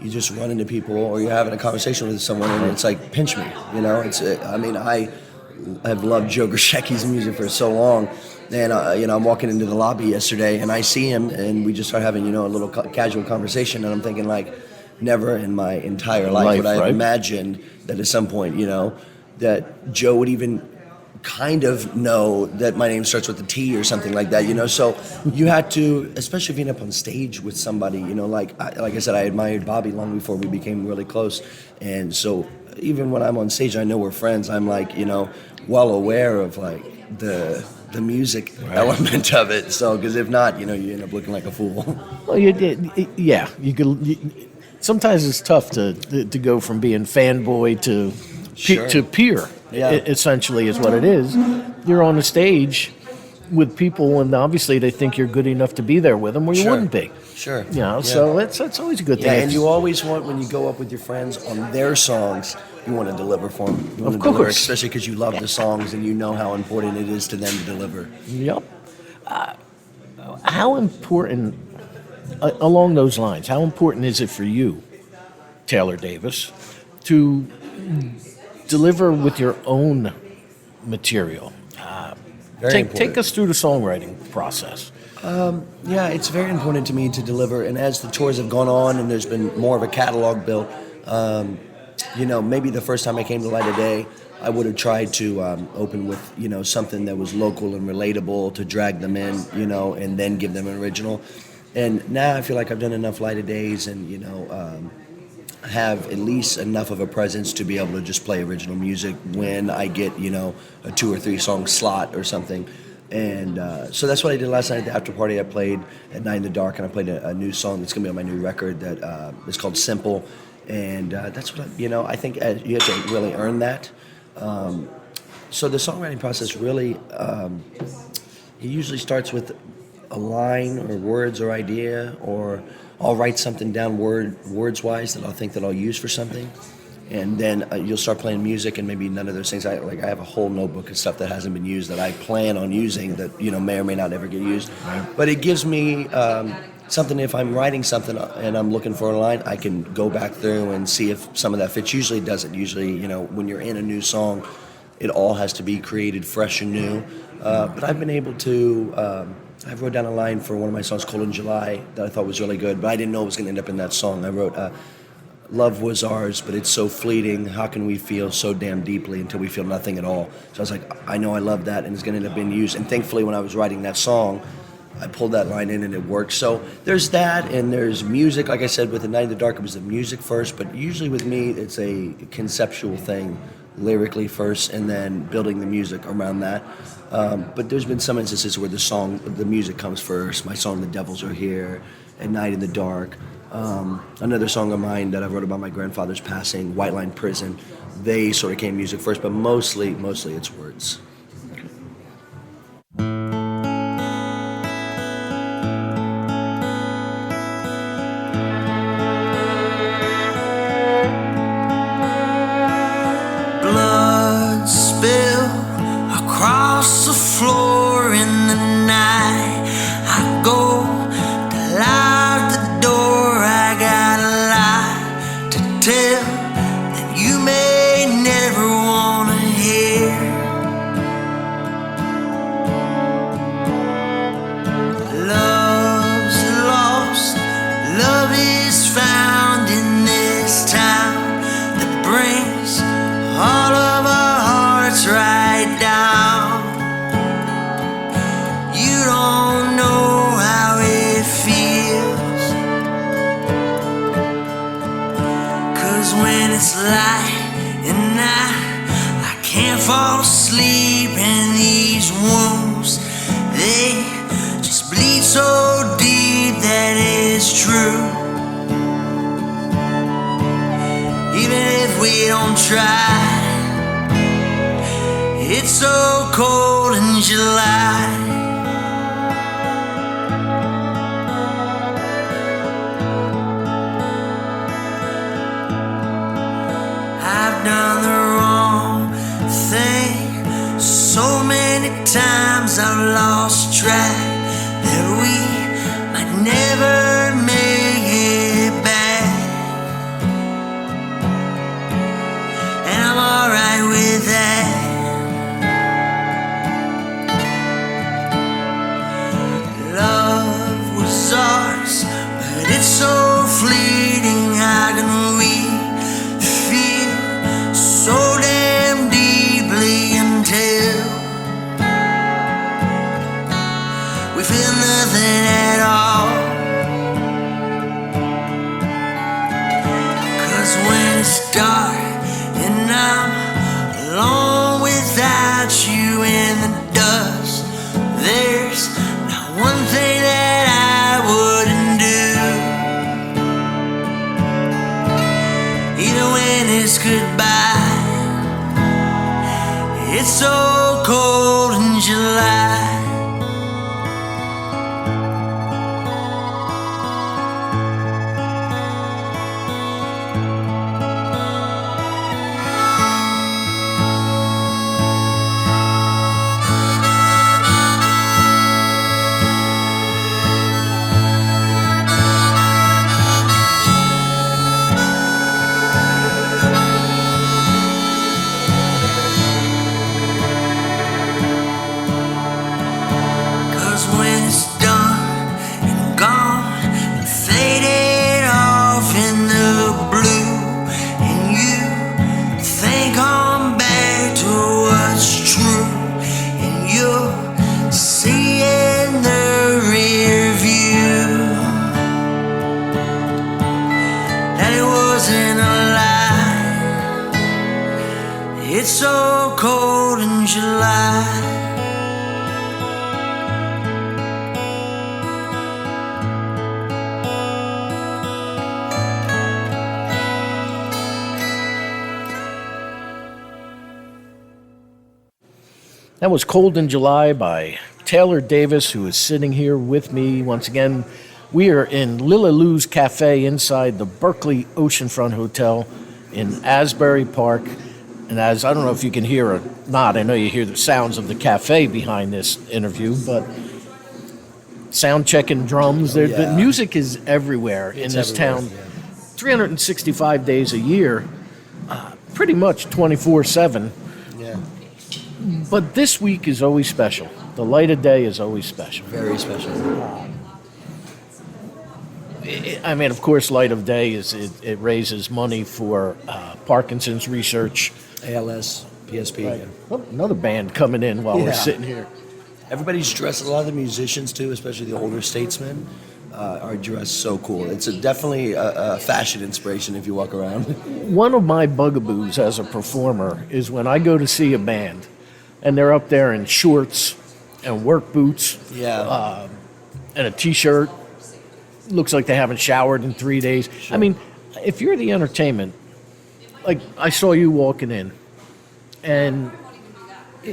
you just run into people, or you're having a conversation with someone, and it's like, pinch me. I have loved Joe Grushecky's music for so long, and I'm walking into the lobby yesterday, and I see him, and we just start having a little casual conversation, and I'm thinking like, never in my entire life would I have imagined that at some point, that Joe would even kind of know that my name starts with a T or something like that, So you had to, especially if you end up on stage with somebody, like I said, I admired Bobby long before we became really close, and so even when I'm on stage, I know we're friends. I'm like, well aware of like the music element of it. So because if not, you end up looking like a fool. Well, you could. Sometimes it's tough to go from being fanboy to peer. Yeah. Essentially is what it is. You're on the stage with people, and obviously they think you're good enough to be there with them, or you wouldn't be. Sure. So that's always a good thing. Yeah, and you always want, when you go up with your friends on their songs, you want to deliver for them. You want of to deliver, course. especially because you love the songs and you know how important it is to them to deliver. Yep. How important, along those lines, how important is it for you, Taylor Davis, to deliver with your own material? Take us through the songwriting process. Yeah, it's very important to me to deliver. And as the tours have gone on and there's been more of a catalog built, maybe the first time I came to Light of Day, I would have tried to open with, something that was local and relatable to drag them in, and then give them an original. And now I feel like I've done enough Light of Days and, have at least enough of a presence to be able to just play original music when I get, a 2 or 3 song slot or something. And so that's what I did last night at the after party. I played at Night in the Dark, and I played a new song that's going to be on my new record that is called Simple. And that's what I think you have to really earn that. So the songwriting process really, it usually starts with a line or words or idea, or I'll write something down words-wise that I'll think that I'll use for something. And then you'll start playing music, and maybe none of those things. I have a whole notebook of stuff that hasn't been used that I plan on using that may or may not ever get used. Right. But it gives me something. If I'm writing something and I'm looking for a line, I can go back through and see if some of that fits. Usually it doesn't. Usually, when you're in a new song, it all has to be created fresh and new. But I've been able to. I wrote down a line for one of my songs, Cold in July, that I thought was really good, but I didn't know it was going to end up in that song. I wrote, love was ours, but it's so fleeting. How can we feel so damn deeply until we feel nothing at all? So I was like, I know I love that, and it's going to end up being used. And thankfully, when I was writing that song, I pulled that line in, and it worked. So there's that, and there's music. Like I said, with The Night in the Dark, it was the music first, but usually with me, it's a conceptual thing, lyrically first, and then building the music around that. But there's been some instances where the music comes first. My song, The Devils Are Here, At Night in the Dark. Another song of mine that I wrote about my grandfather's passing, White Line Prison. They sort of came music first, but mostly it's words. Blood spill across the floor in the night. I go to lock the door. I got a lie to tell that you may never want to hear. Love's lost, love is found in this town that brings all of our hearts right down. You don't know how it feels, 'cause when it's light and I can't fall asleep in these wounds. They just bleed so deep that it's true. Even if we don't try, it's so cold in July. I've done the wrong thing so many times I've lost track that we might never make it back. And I'm alright with that. Love was ours, but it's so fleeting. How can we feel so damn deeply until we feel nothing at all? 'Cause when it's dark and I'm alone without you in the dust, there's not one thing that I wouldn't do. Even when it's goodbye, it's so cold in July. It's so cold in July. That was Cold in July by Taylor Davis, who is sitting here with me once again. We are in Lilla Lou's Cafe inside the Berkeley Oceanfront Hotel in Asbury Park. And as I don't know if you can hear or not, I know you hear the sounds of the cafe behind this interview, but sound checking drums. The music is everywhere in this town. 365 days a year, pretty much 24/7. Yeah. But this week is always special. The light of day is always special. Very special. I mean, of course, Light of Day it raises money for Parkinson's research. ALS, PSP. Right. Yeah. Oh, another band coming in while we're sitting here. Everybody's dressed, a lot of the musicians too, especially the older statesmen, are dressed so cool. It's definitely a fashion inspiration if you walk around. One of my bugaboos as a performer is when I go to see a band and they're up there in shorts and work boots and a T-shirt. Looks like they haven't showered in 3 days. Sure. I mean, if you're the entertainment, like I saw you walking in, and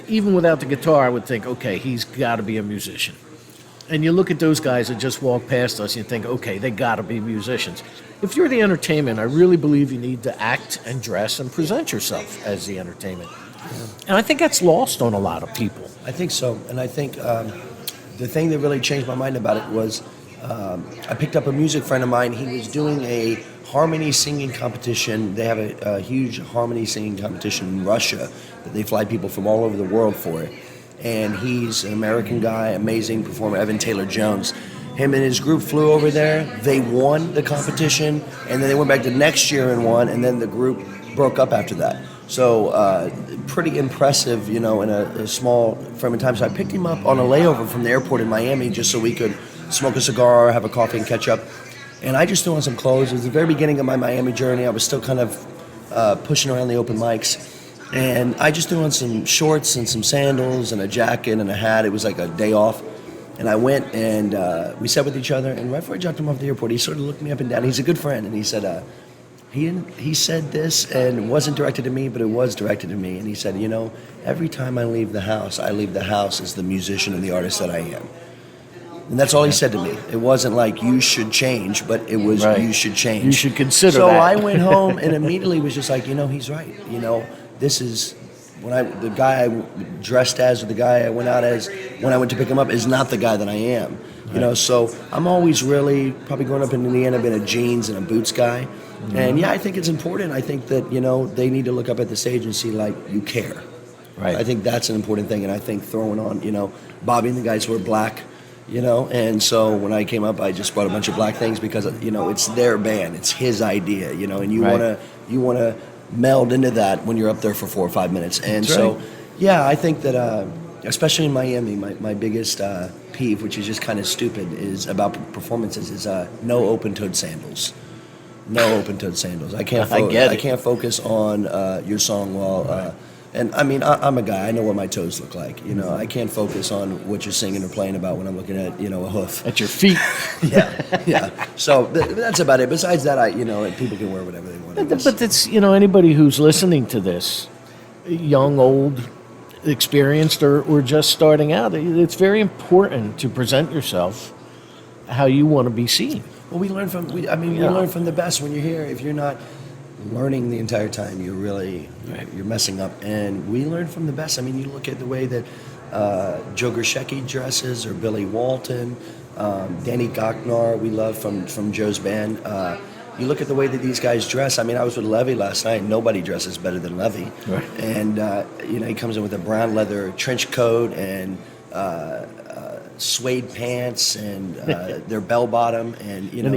even without the guitar, I would think, okay, he's got to be a musician. And you look at those guys that just walk past us and you think, okay, they got to be musicians. If you're the entertainment, I really believe you need to act and dress and present yourself as the entertainment. Yeah. And I think that's lost on a lot of people. I think so. And I think the thing that really changed my mind about it was I picked up a music friend of mine. He was doing a harmony singing competition. They have a huge harmony singing competition in Russia that they fly people from all over the world for it. And he's an American guy, amazing performer, Evan Taylor Jones. Him and his group flew over there. They won the competition, and then they went back the next year and won, and then the group broke up after that. So pretty impressive, you know, in a small frame of time. So I picked him up on a layover from the airport in Miami just so we could smoke a cigar, have a coffee, and catch up. And I just threw on some clothes. It was the very beginning of my Miami journey. I was still kind of pushing around the open mics. And I just threw on some shorts and some sandals and a jacket and a hat. It was like a day off. And I went and we sat with each other. And right before I dropped him off at the airport, he sort of looked me up and down. He's a good friend. And he said, he said this, and it wasn't directed to me, but it was directed to me. And he said, every time I leave the house as the musician and the artist that I am. And that's all he said to me. It wasn't like you should change, but it was you should change. You should consider so that. So I went home and immediately was just like, he's right. This is the guy I dressed as, or the guy I went out as when I went to pick him up is not the guy that I am. So I'm always really, probably growing up in Indiana, been a jeans and a boots guy. And I think it's important. I think that, they need to look up at the stage and see like you care. Right. I think that's an important thing. And I think throwing on, Bobby and the guys were black. And so when I came up, I just brought a bunch of black things because, it's their band, it's his idea, and you want to meld into that when you're up there for 4 or 5 minutes. And That's so, right. I think that, especially in Miami, my biggest peeve, which is just kind of stupid, is about performances, is no open-toed sandals. No open-toed sandals. I can't focus on your song while... And I mean, I'm a guy. I know what my toes look like. I can't focus on what you're singing or playing about when I'm looking at, a hoof. At your feet. Yeah. So that's about it. Besides that, people can wear whatever they want. But it's, anybody who's listening to this, young, old, experienced, or just starting out, it's very important to present yourself how you want to be seen. Well, we learn from the best when you're here. If you're not learning the entire time, you're messing up. And we learn from the best. I mean, you look at the way that Joe Grushecky dresses, or Billy Walton, Danny Gochnar, we love from Joe's band. You look at the way that these guys dress. I mean, I was with Levy last night. Nobody dresses better than Levy. Right. And, he comes in with a brown leather trench coat and suede pants and their bell bottom, and then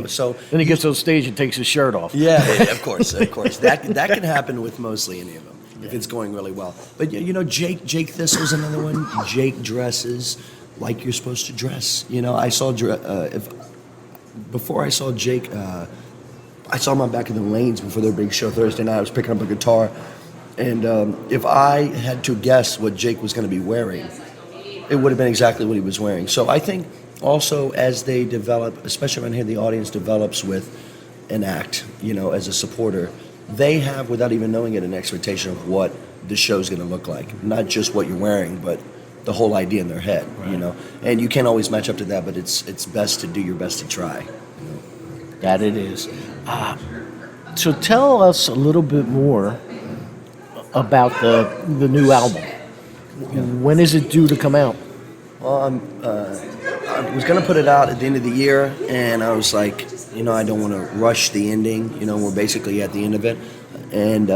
he gets on stage and takes his shirt off. Yeah, of course. That can happen with mostly any of them if it's going really well. But Jake Thistle's another one. Jake dresses like you're supposed to dress. I saw before I saw Jake, I saw him on Back in the Lanes before their big show Thursday night. I was picking up a guitar, and if I had to guess what Jake was going to be wearing, it would have been exactly what he was wearing. So I think also as they develop, especially around here, the audience develops with an act, as a supporter, they have, without even knowing it, an expectation of what the show's going to look like. Not just what you're wearing, but the whole idea in their head, right. And you can't always match up to that, but it's best to do your best to try. That it is. So tell us a little bit more about the new album. When is it due to come out? Well, I was going to put it out at the end of the year, and I was like, I don't want to rush the ending. We're basically at the end of it. And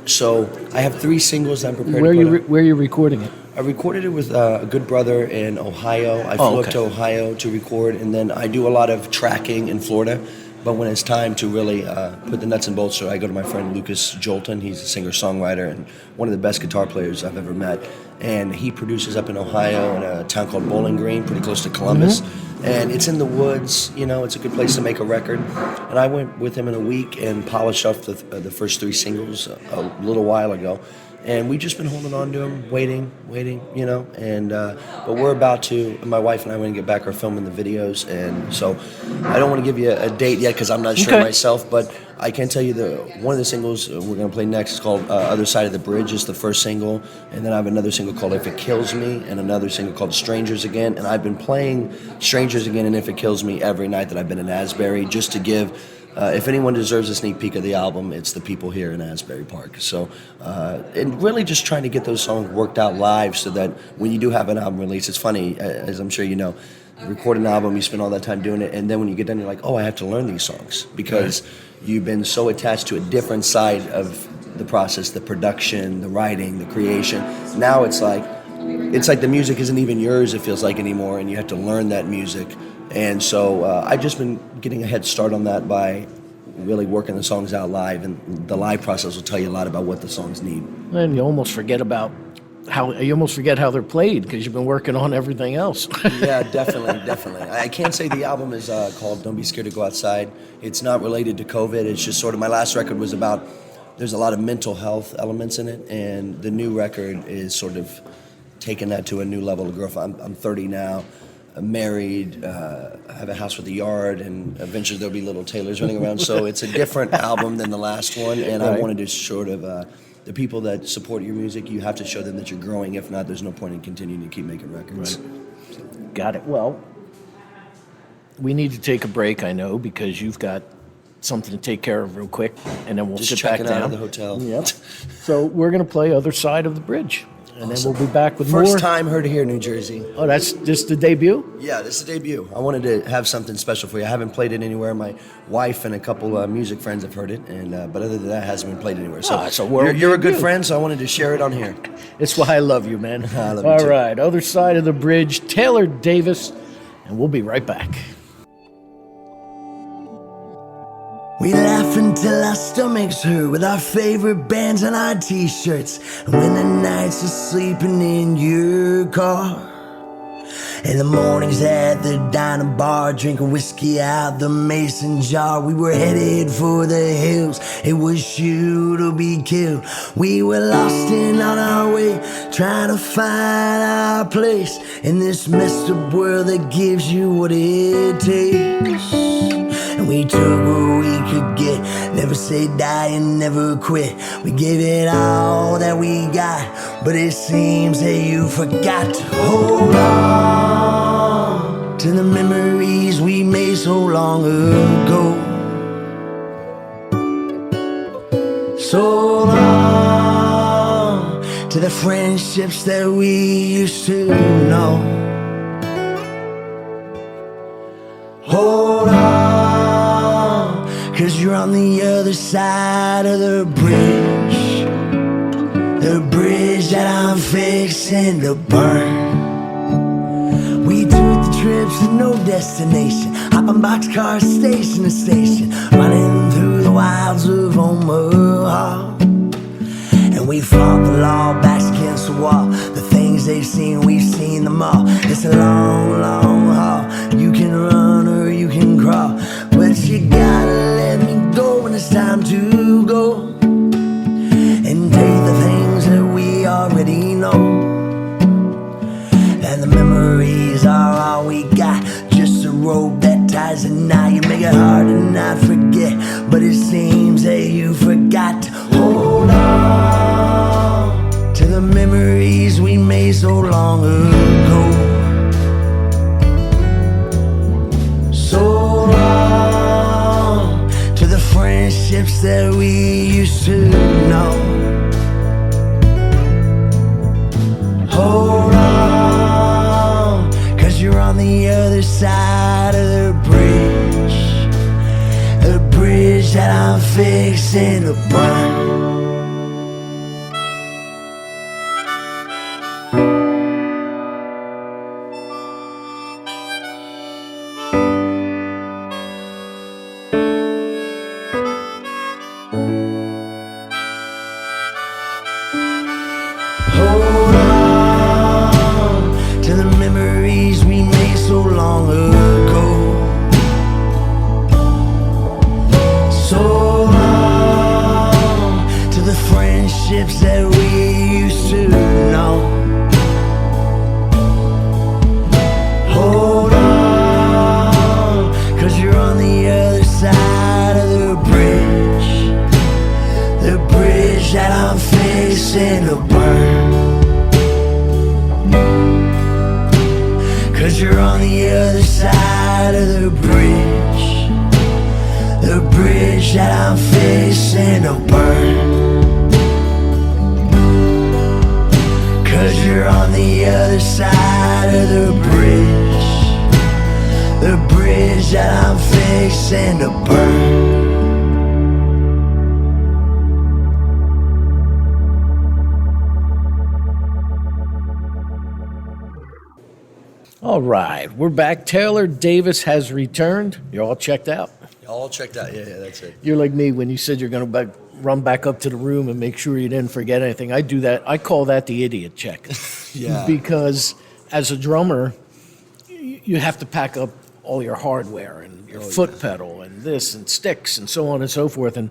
so I have 3 singles that I'm prepared to put out. Where are you recording it? I recorded it with a good brother in Ohio. I flew up to Ohio to record, and then I do a lot of tracking in Florida. But when it's time to really put the nuts and bolts, so I go to my friend Lucas Jolton. He's a singer-songwriter and one of the best guitar players I've ever met. And he produces up in Ohio in a town called Bowling Green, pretty close to Columbus. Mm-hmm. And it's in the woods, it's a good place to make a record. And I went with him in a week and polished off the first 3 singles a little while ago. And we've just been holding on to them, waiting, and but we're about to, my wife and I, want to get back our filming the videos, and so I don't want to give you a date yet because I'm not sure myself, but I can tell you one of the singles we're going to play next is called Other Side of the Bridge, is the first single, and then I have another single called If It Kills Me, and another single called Strangers Again, and I've been playing Strangers Again and If It Kills Me every night that I've been in Asbury, just to give... if anyone deserves a sneak peek of the album, it's the people here in Asbury Park. So, and really just trying to get those songs worked out live so that when you do have an album release, it's funny, as I'm sure you know, you record an album, you spend all that time doing it, and then when you get done, you're like, I have to learn these songs because you've been so attached to a different side of the process, the production, the writing, the creation. Now it's like the music isn't even yours, it feels like, anymore, and you have to learn that music. And so I've just been getting a head start on that by really working the songs out live, and the live process will tell you a lot about what the songs need. And you almost forget how they're played because you've been working on everything else. Yeah, definitely. I can't say the album is called Don't Be Scared to Go Outside. It's not related to COVID. It's just sort of, my last record was about there's a lot of mental health elements in it, and the new record is sort of taking that to a new level of growth. I'm 30 now. I'm married, I have a house with a yard, and eventually there'll be little Taylors running around. So it's a different album than the last one, and I wanted to sort of, the people that support your music, you have to show them that you're growing. If not, there's no point in continuing to keep making records. Right. Got it. Well, we need to take a break, I know, because you've got something to take care of real quick, and then we'll Just sit back checking down. out of the hotel. Yep. So we're going to play Other Side of the Bridge, and Awesome. then we'll be back with First more. time heard here, New Jersey. Oh, that's just the debut? Yeah, this is the debut. I wanted to have something special for you. I haven't played it anywhere. My wife and a couple music friends have heard it, and but other than that, it hasn't been played anywhere. So it's a world you're a good debut. friend, so I wanted to share it on here. It's why I love you, man. I love you All too. right, Other Side of the Bridge, Taylor Davis, and we'll be right back. We laugh until our stomachs hurt with our favorite bands on our t-shirts. And when the nights are sleeping in your car, and the mornings at the diner bar, drinking whiskey out the mason jar. We were headed for the hills, it was sure to be killed. We were lost and on our way, trying to find our place in this messed up world that gives you what it takes. And we took what we could get, never say die and never quit. We gave it all that we got, but it seems that you forgot to hold on to the memories we made so long ago. So long to the friendships that we used to know. Hold on, 'cause you're on the other side of the bridge that I'm fixing to burn. We took the trips to no destination, hopping boxcars station to station, running through the wilds of Omaha. And we fought the law, backs against the wall. The things they've seen, we've seen them all. It's a long, long haul. You can run or you can crawl, but you gotta let me go when it's time to go. And take the things that we already know. And the memories are all we got, just a rope that ties the knot. You make it hard to not forget, but it seems that you forgot to hold on to the memories we made so long ago. So long to the friendships that we used to know. Hold on, 'cause you're on the other side of the bridge that I'm fixing to burn. Hold on to the memories we made so long ago. So long to the friendships that we used to know. Hold on, 'cause you're on the other side of the bridge that I'm fixing to burn. 'Cause you're on the other side of the bridge that I'm fixing to burn. 'Cause you're on the other side of the bridge that I'm fixing to burn. All right, we're back. Taylor Davis has returned. You're all checked out. All checked out. Yeah, that's it. You're like me when you said you're going to run back up to the room and make sure you didn't forget anything. I do that. I call that the idiot check. Yeah. Because as a drummer, you have to pack up all your hardware and your foot pedal and this and sticks and so on and so forth. And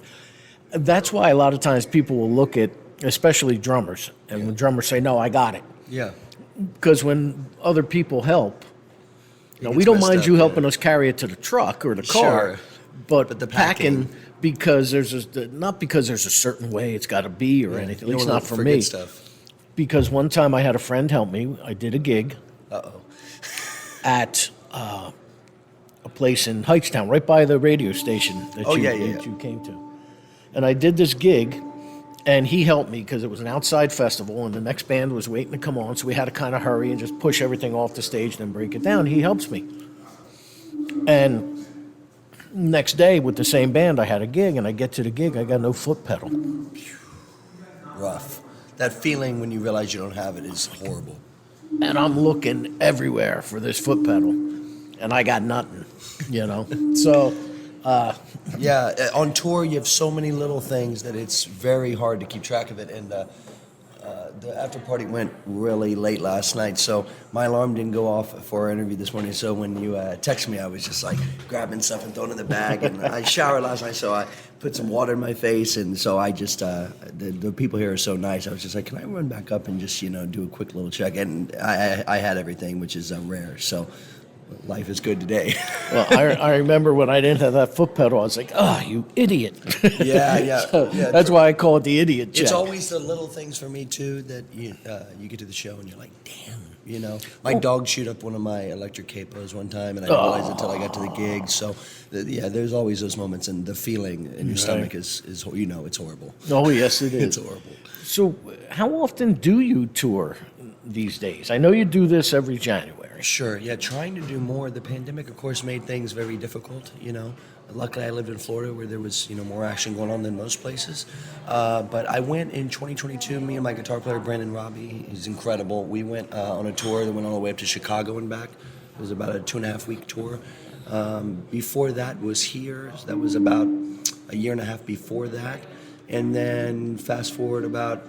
that's why a lot of times people will look at, especially drummers, and when drummers say, "No, I got it," Yeah. because when other people help, we gets don't messed mind up, you yeah. helping us carry it to the truck or the car, Sure. but the packing. packing. Because not because there's a certain way it's got to be or anything. At You least don't not for forget me. stuff. Because one time I had a friend help me. I did a gig Uh-oh. at a place in Heightstown, right by the radio station that you came to. And I did this gig, and he helped me because it was an outside festival, and the next band was waiting to come on, so we had to kind of hurry and just push everything off the stage and then break it down. He helps me. And next day with the same band, I had a gig, and I get to the gig, I got no foot pedal. Rough. That feeling when you realize you don't have it is horrible. And I'm looking everywhere for this foot pedal, and I got nothing, So, Yeah, on tour you have so many little things that it's very hard to keep track of it. And the after party went really late last night, so my alarm didn't go off for our interview this morning. So when you texted me, I was just like grabbing stuff and throwing it in the bag. And I showered last night, so I put some water in my face. And so I just the people here are so nice. I was just like, can I run back up and just do a quick little check? And I had everything, which is rare. So life is good today. well, I remember when I didn't have that foot pedal, I was like, oh, you idiot. Yeah. So that's why I call it the idiot check. It's always the little things for me too that you get to the show and you're like, damn. My dog chewed up one of my electric capos one time, and I didn't realize it until I got to the gig. So, there's always those moments, and the feeling in your stomach is it's horrible. Oh, yes, it is. It's horrible. So how often do you tour these days? I know you do this every January. Sure, yeah, trying to do more. The pandemic, of course, made things very difficult, Luckily, I lived in Florida where there was, more action going on than most places. But I went in 2022, me and my guitar player, Brandon Robbie, he's incredible. We went on a tour that went all the way up to Chicago and back. It was about a 2.5-week tour. Before that was here. So that was about a year and a half before that. And then fast forward about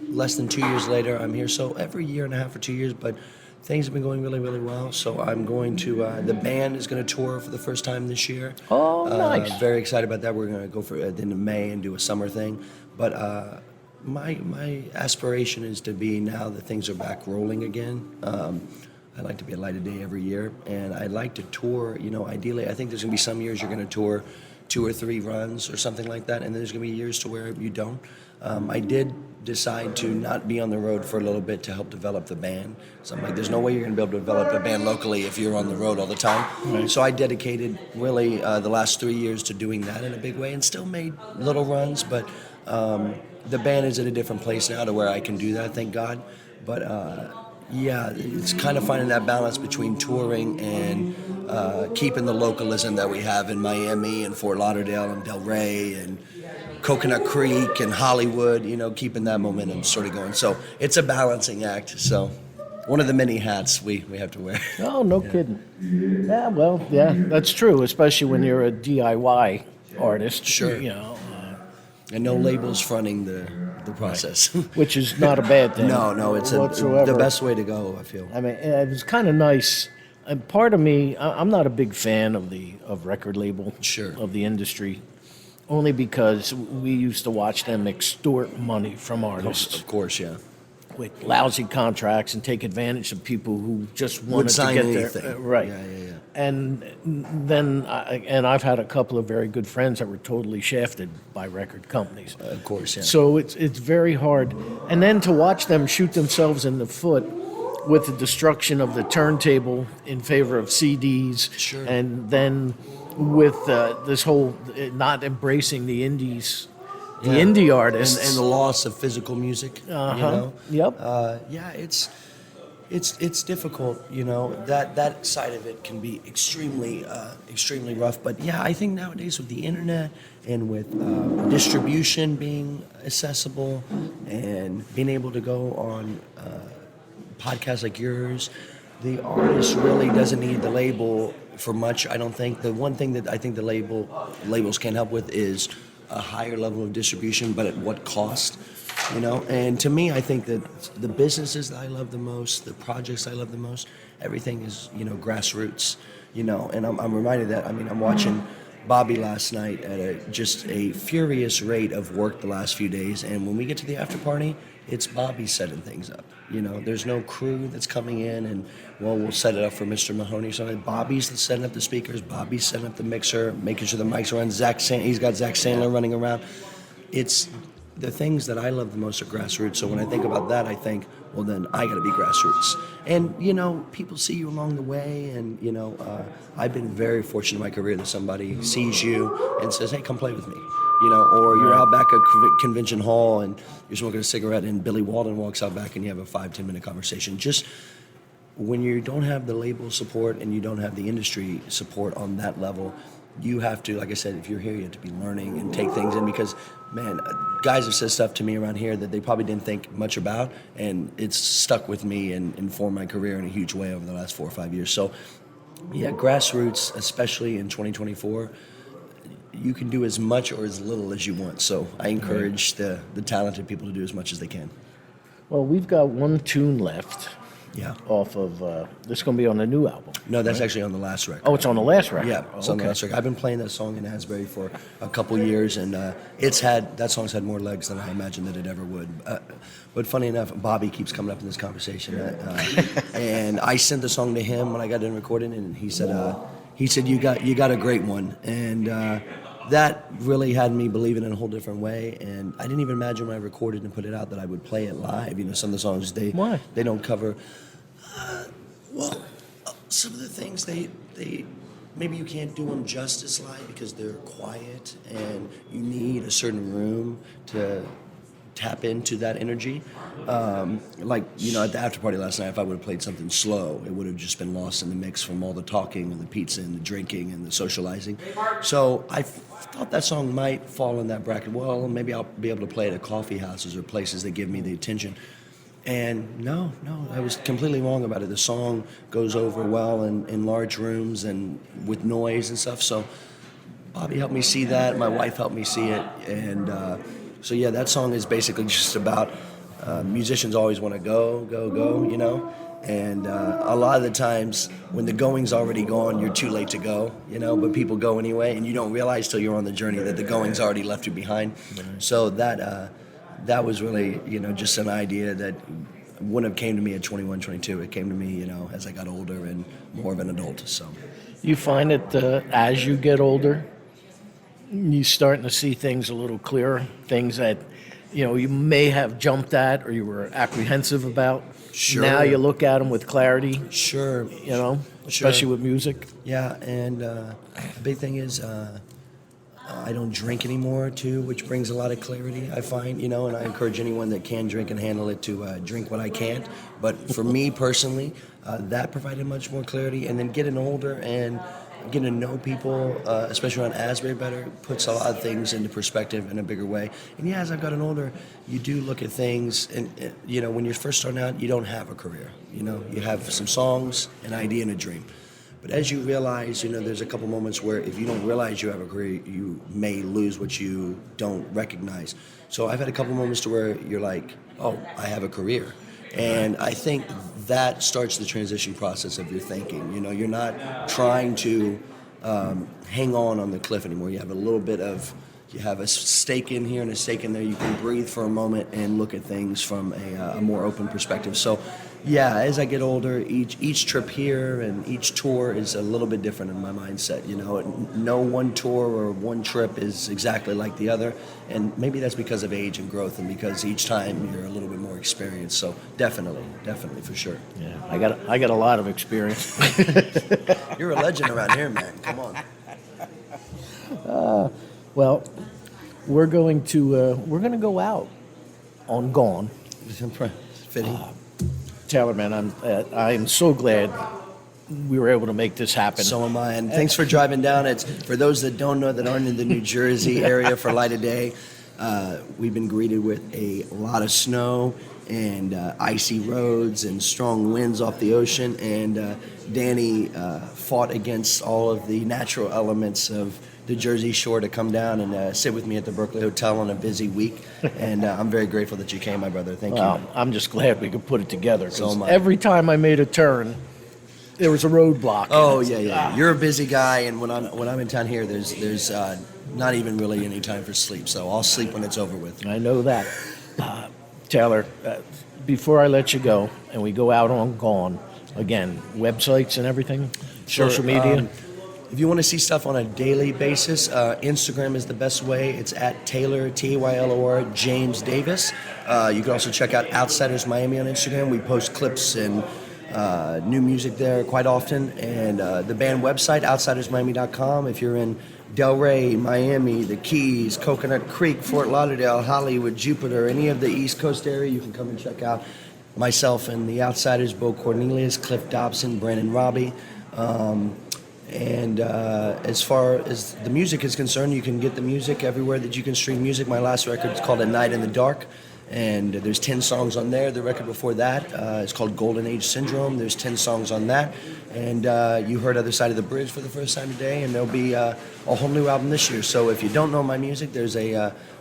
less than 2 years later, I'm here. So every year and a half or 2 years, but things have been going really, really well. So I'm going to, the band is going to tour for the first time this year. Oh, nice. Very excited about that. We're going to go for at the end of May and do a summer thing. But my aspiration is to be, now that things are back rolling again, I'd like to be a light of day every year. And I'd like to tour, ideally, I think there's going to be some years you're going to tour 2 or 3 runs or something like that. And then there's going to be years to where you don't. I did decide to not be on the road for a little bit to help develop the band. So I'm like, there's no way you're going to be able to develop a band locally if you're on the road all the time. Right. So I dedicated really the last 3 years to doing that in a big way, and still made little runs, but the band is at a different place now to where I can do that, thank God. But it's kind of finding that balance between touring and keeping the localism that we have in Miami and Fort Lauderdale and Delray and Coconut Creek and Hollywood, keeping that momentum sort of going. So it's a balancing act. So one of the many hats we have to wear. Oh, no kidding. Yeah, well, that's true, especially when you're a DIY artist. Sure. And no labels fronting the process. Which is not a bad thing. No, it's whatsoever. the best way to go, I feel. I mean, it was kind of nice. And part of me, I'm not a big fan of record label, Sure. of the industry, only because we used to watch them extort money from artists Of course, yeah. with lousy contracts and take advantage of people who just Would wanted to sign get anything. there. Right. Yeah. And then, I've had a couple of very good friends that were totally shafted by record companies. Of course, yeah. So it's very hard. And then to watch them shoot themselves in the foot with the destruction of the turntable in favor of CDs. Sure. And then with this whole not embracing the indies, the indie artists. And the loss of physical music, Yep. It's difficult, that side of it can be extremely rough. But yeah, I think nowadays with the internet and with distribution being accessible and being able to go on podcasts like yours, the artist really doesn't need the label for much, I don't think. The one thing that I think the labels can help with is a higher level of distribution, but at what cost? And to me, I think that the businesses that I love the most, the projects I love the most, everything is, grassroots, and I'm reminded that, I'm watching Bobby last night at just a furious rate of work the last few days. And when we get to the after party, it's Bobby setting things up. There's no crew that's coming in and, we'll set it up for Mr. Mahoney or something. Bobby's setting up the speakers. Bobby's setting up the mixer, making sure the mics are on. He's got Zach Sandler running around. It's the things that I love the most are grassroots. So when I think about that, I think, well, then I got to be grassroots. And, people see you along the way. And, I've been very fortunate in my career that somebody sees you and says, hey, come play with me. Or you're out back at convention hall and you're smoking a cigarette and Billy Walden walks out back and you have a 5-10 minute conversation. Just when you don't have the label support and you don't have the industry support on that level, you have to, like I said, if you're here, you have to be learning and take things in because, man, guys have said stuff to me around here that they probably didn't think much about, and it's stuck with me and informed my career in a huge way over the last 4 or 5 years. So, yeah, grassroots, especially in 2024, you can do as much or as little as you want. So I encourage the talented people to do as much as they can. Well, we've got one tune left. Yeah. Off of, this is going to be on the new album. No, that's actually on the last record. Oh, it's on the last record? Yeah, it's on the last record. I've been playing that song in Asbury for a couple years, and that song's had more legs than I imagined that it ever would. But funny enough, Bobby keeps coming up in this conversation, and I sent the song to him when I got done recording, and he said, you got a great one, and that really had me believing in a whole different way. And I didn't even imagine when I recorded and put it out that I would play it live. Some of the songs they don't cover. Some of the things they maybe you can't do them justice live because they're quiet and you need a certain room to tap into that energy. At the after party last night, if I would have played something slow, it would have just been lost in the mix from all the talking and the pizza and the drinking and the socializing. So I thought that song might fall in that bracket. Well, maybe I'll be able to play it at coffee houses or places that give me the attention. And no, I was completely wrong about it. The song goes over well in large rooms and with noise and stuff. So Bobby helped me see that. My wife helped me see it. And so, yeah, that song is basically just about musicians always want to go, And a lot of the times when the going's already gone, you're too late to go, but people go anyway. And you don't realize till you're on the journey that the going's already left you behind. Mm-hmm. So that was really, just an idea that wouldn't have came to me at 21, 22. It came to me, as I got older and more of an adult. So, you find that as you get older, you're starting to see things a little clearer, things that, you may have jumped at or you were apprehensive about. Sure. Now you look at them with clarity. Sure. Especially with music. Yeah, and the big thing is I don't drink anymore, too, which brings a lot of clarity, I find, and I encourage anyone that can drink and handle it to drink what I can't. But for me personally, that provided much more clarity. And then getting older and getting to know people, especially around Asbury better, puts a lot of things into perspective in a bigger way. And yeah, as I've gotten older, you do look at things, and when you're first starting out, you don't have a career. You have some songs, an idea, and a dream. But as you realize, there's a couple moments where if you don't realize you have a career, you may lose what you don't recognize. So I've had a couple moments to where you're like, oh, I have a career. And I think that starts the transition process of your thinking. You're not trying to hang on the cliff anymore. You have a little bit of, you have a stake in here and a stake in there. You can breathe for a moment and look at things from a more open perspective. So, yeah, as I get older, each trip here and each tour is a little bit different in my mindset. No one tour or one trip is exactly like the other, and maybe that's because of age and growth, and because each time you're a little bit more experienced. So definitely for sure. Yeah, I got a lot of experience. You're a legend around here, man. Come on. Well, we're going to go out on Gone. Fitting. Taylor, man, I'm so glad we were able to make this happen. So am I, and thanks for driving down. It's for those that don't know, that aren't in the New Jersey area for Light of Day. We've been greeted with a lot of snow and icy roads and strong winds off the ocean. And Danny fought against all of the natural elements of the Jersey Shore to come down and sit with me at the Berkeley Hotel on a busy week. And I'm very grateful that you came, my brother. Thank you. I'm just glad we could put it together. So am I. Every time I made a turn, there was a roadblock. Oh yeah. You're a busy guy, and when I'm in town here, there's not even really any time for sleep. So I'll sleep when it's over with. I know that. Taylor, before I let you go, and we go out on Gone, again, websites and everything, social media. If you want to see stuff on a daily basis, Instagram is the best way. It's at Taylor, Taylor, James Davis. You can also check out Outsiders Miami on Instagram. We post clips and new music there quite often. And the band website, outsidersmiami.com. If you're in Delray, Miami, the Keys, Coconut Creek, Fort Lauderdale, Hollywood, Jupiter, any of the East Coast area, you can come and check out myself and the Outsiders, Bo Cornelius, Cliff Dobson, Brandon Robbie. And as far as the music is concerned, you can get the music everywhere that you can stream music. My last record is called A Night in the Dark, and there's 10 songs on there. The record before that is called Golden Age Syndrome. There's 10 songs on that. And you heard Other Side of the Bridge for the first time today, and there'll be a whole new album this year. So if you don't know my music, there's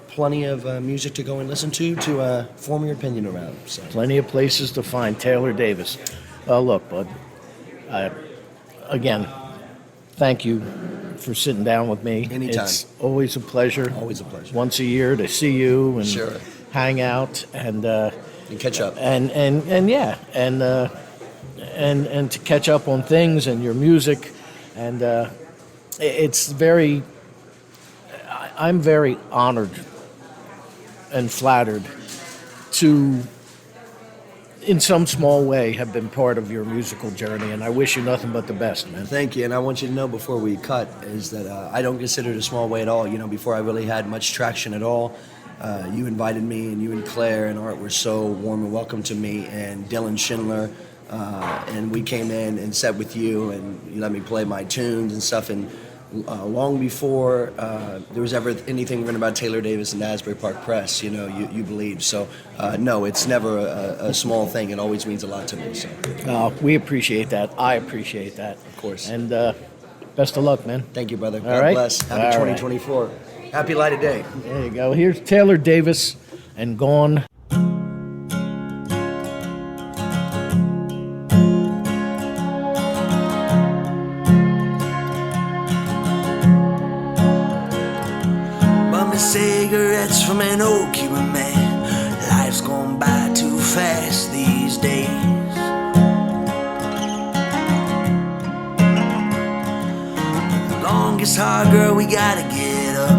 plenty of music to go and listen to form your opinion around. So. Plenty of places to find Taylor Davis. Look, bud, again, thank you for sitting down with me. Anytime. It's always a pleasure. Always a pleasure. Once a year to see you and Sure. hang out and catch up. and to catch up on things and your music, and I'm very honored and flattered to, in some small way, have been part of your musical journey, and I wish you nothing but the best, man. Thank you, and I want you to know before we cut is that I don't consider it a small way at all. You know, before I really had much traction at all, you invited me, and you and Claire and Art were so warm and welcome to me, and Dylan Schindler, and we came in and sat with you, and you let me play my tunes and stuff, and long before there was ever anything written about Taylor Davis and Asbury Park Press, you know, you believed. So, no, it's never a small thing. It always means a lot to me. So, We appreciate that. I appreciate that. Of course. And best of luck, man. Thank you, brother. All God right. bless. Happy All 2024. Happy light of day. There you go. Here's Taylor Davis and Gone. Cigarettes from an old Cuban man. Life's gone by too fast these days. The longest hard, girl, we gotta get up.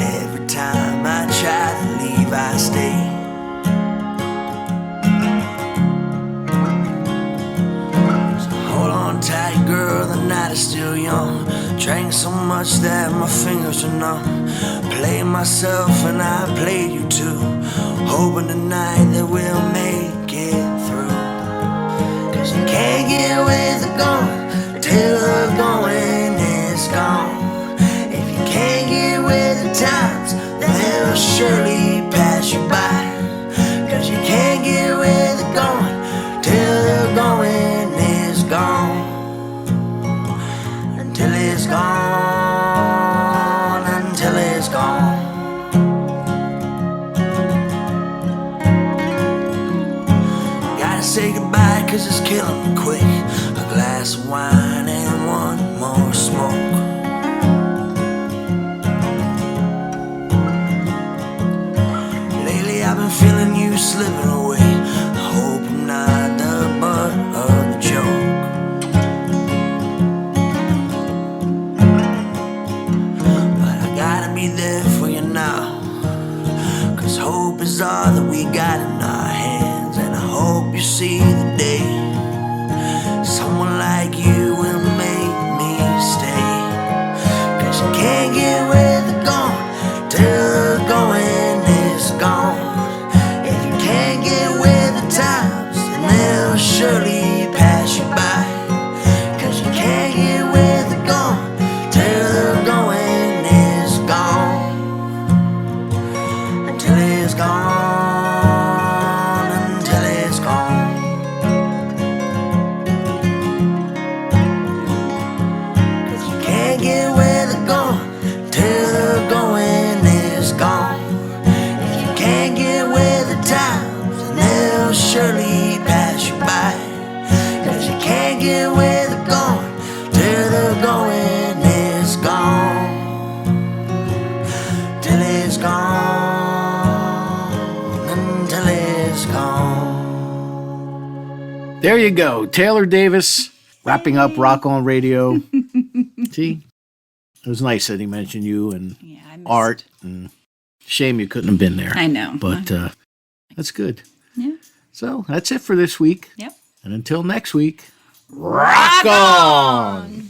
Every time I try to leave, I stay. So hold on tight, girl, the night is still young. Drank so much that my fingers are numb. Played myself and I played you too, hoping tonight that we'll make it through. Cause you can't get with the going till the going is gone. If you can't get with the times, they'll surely pass you by. Cause you can't get with the going till the going is gone. Until it's gone, until it's gone. Gotta say goodbye cause it's killing me quick. A glass of wine and one more smoke. Lately I've been feeling you slipping away. I hope I'm not the butt of the joke. Be there for you now, cause hope is all that we got in our hands. And I hope you see the day someone like you will make me stay. Cause you can't get where the going till the going is gone. If you can't get with the times, then they'll surely pass you by. Cause you can't get with the going till the going gone, until it's gone. Cause you can't get where they're going till the going is gone. If you can't get with the times, then they'll surely pass you by. Cause you can't get where There you go. Taylor Davis wrapping up Rock On Radio. See? It was nice that he mentioned you and I missed. Art. And shame you couldn't have been there. I know. But that's good. Yeah. So that's it for this week. Yep. And until next week, rock on!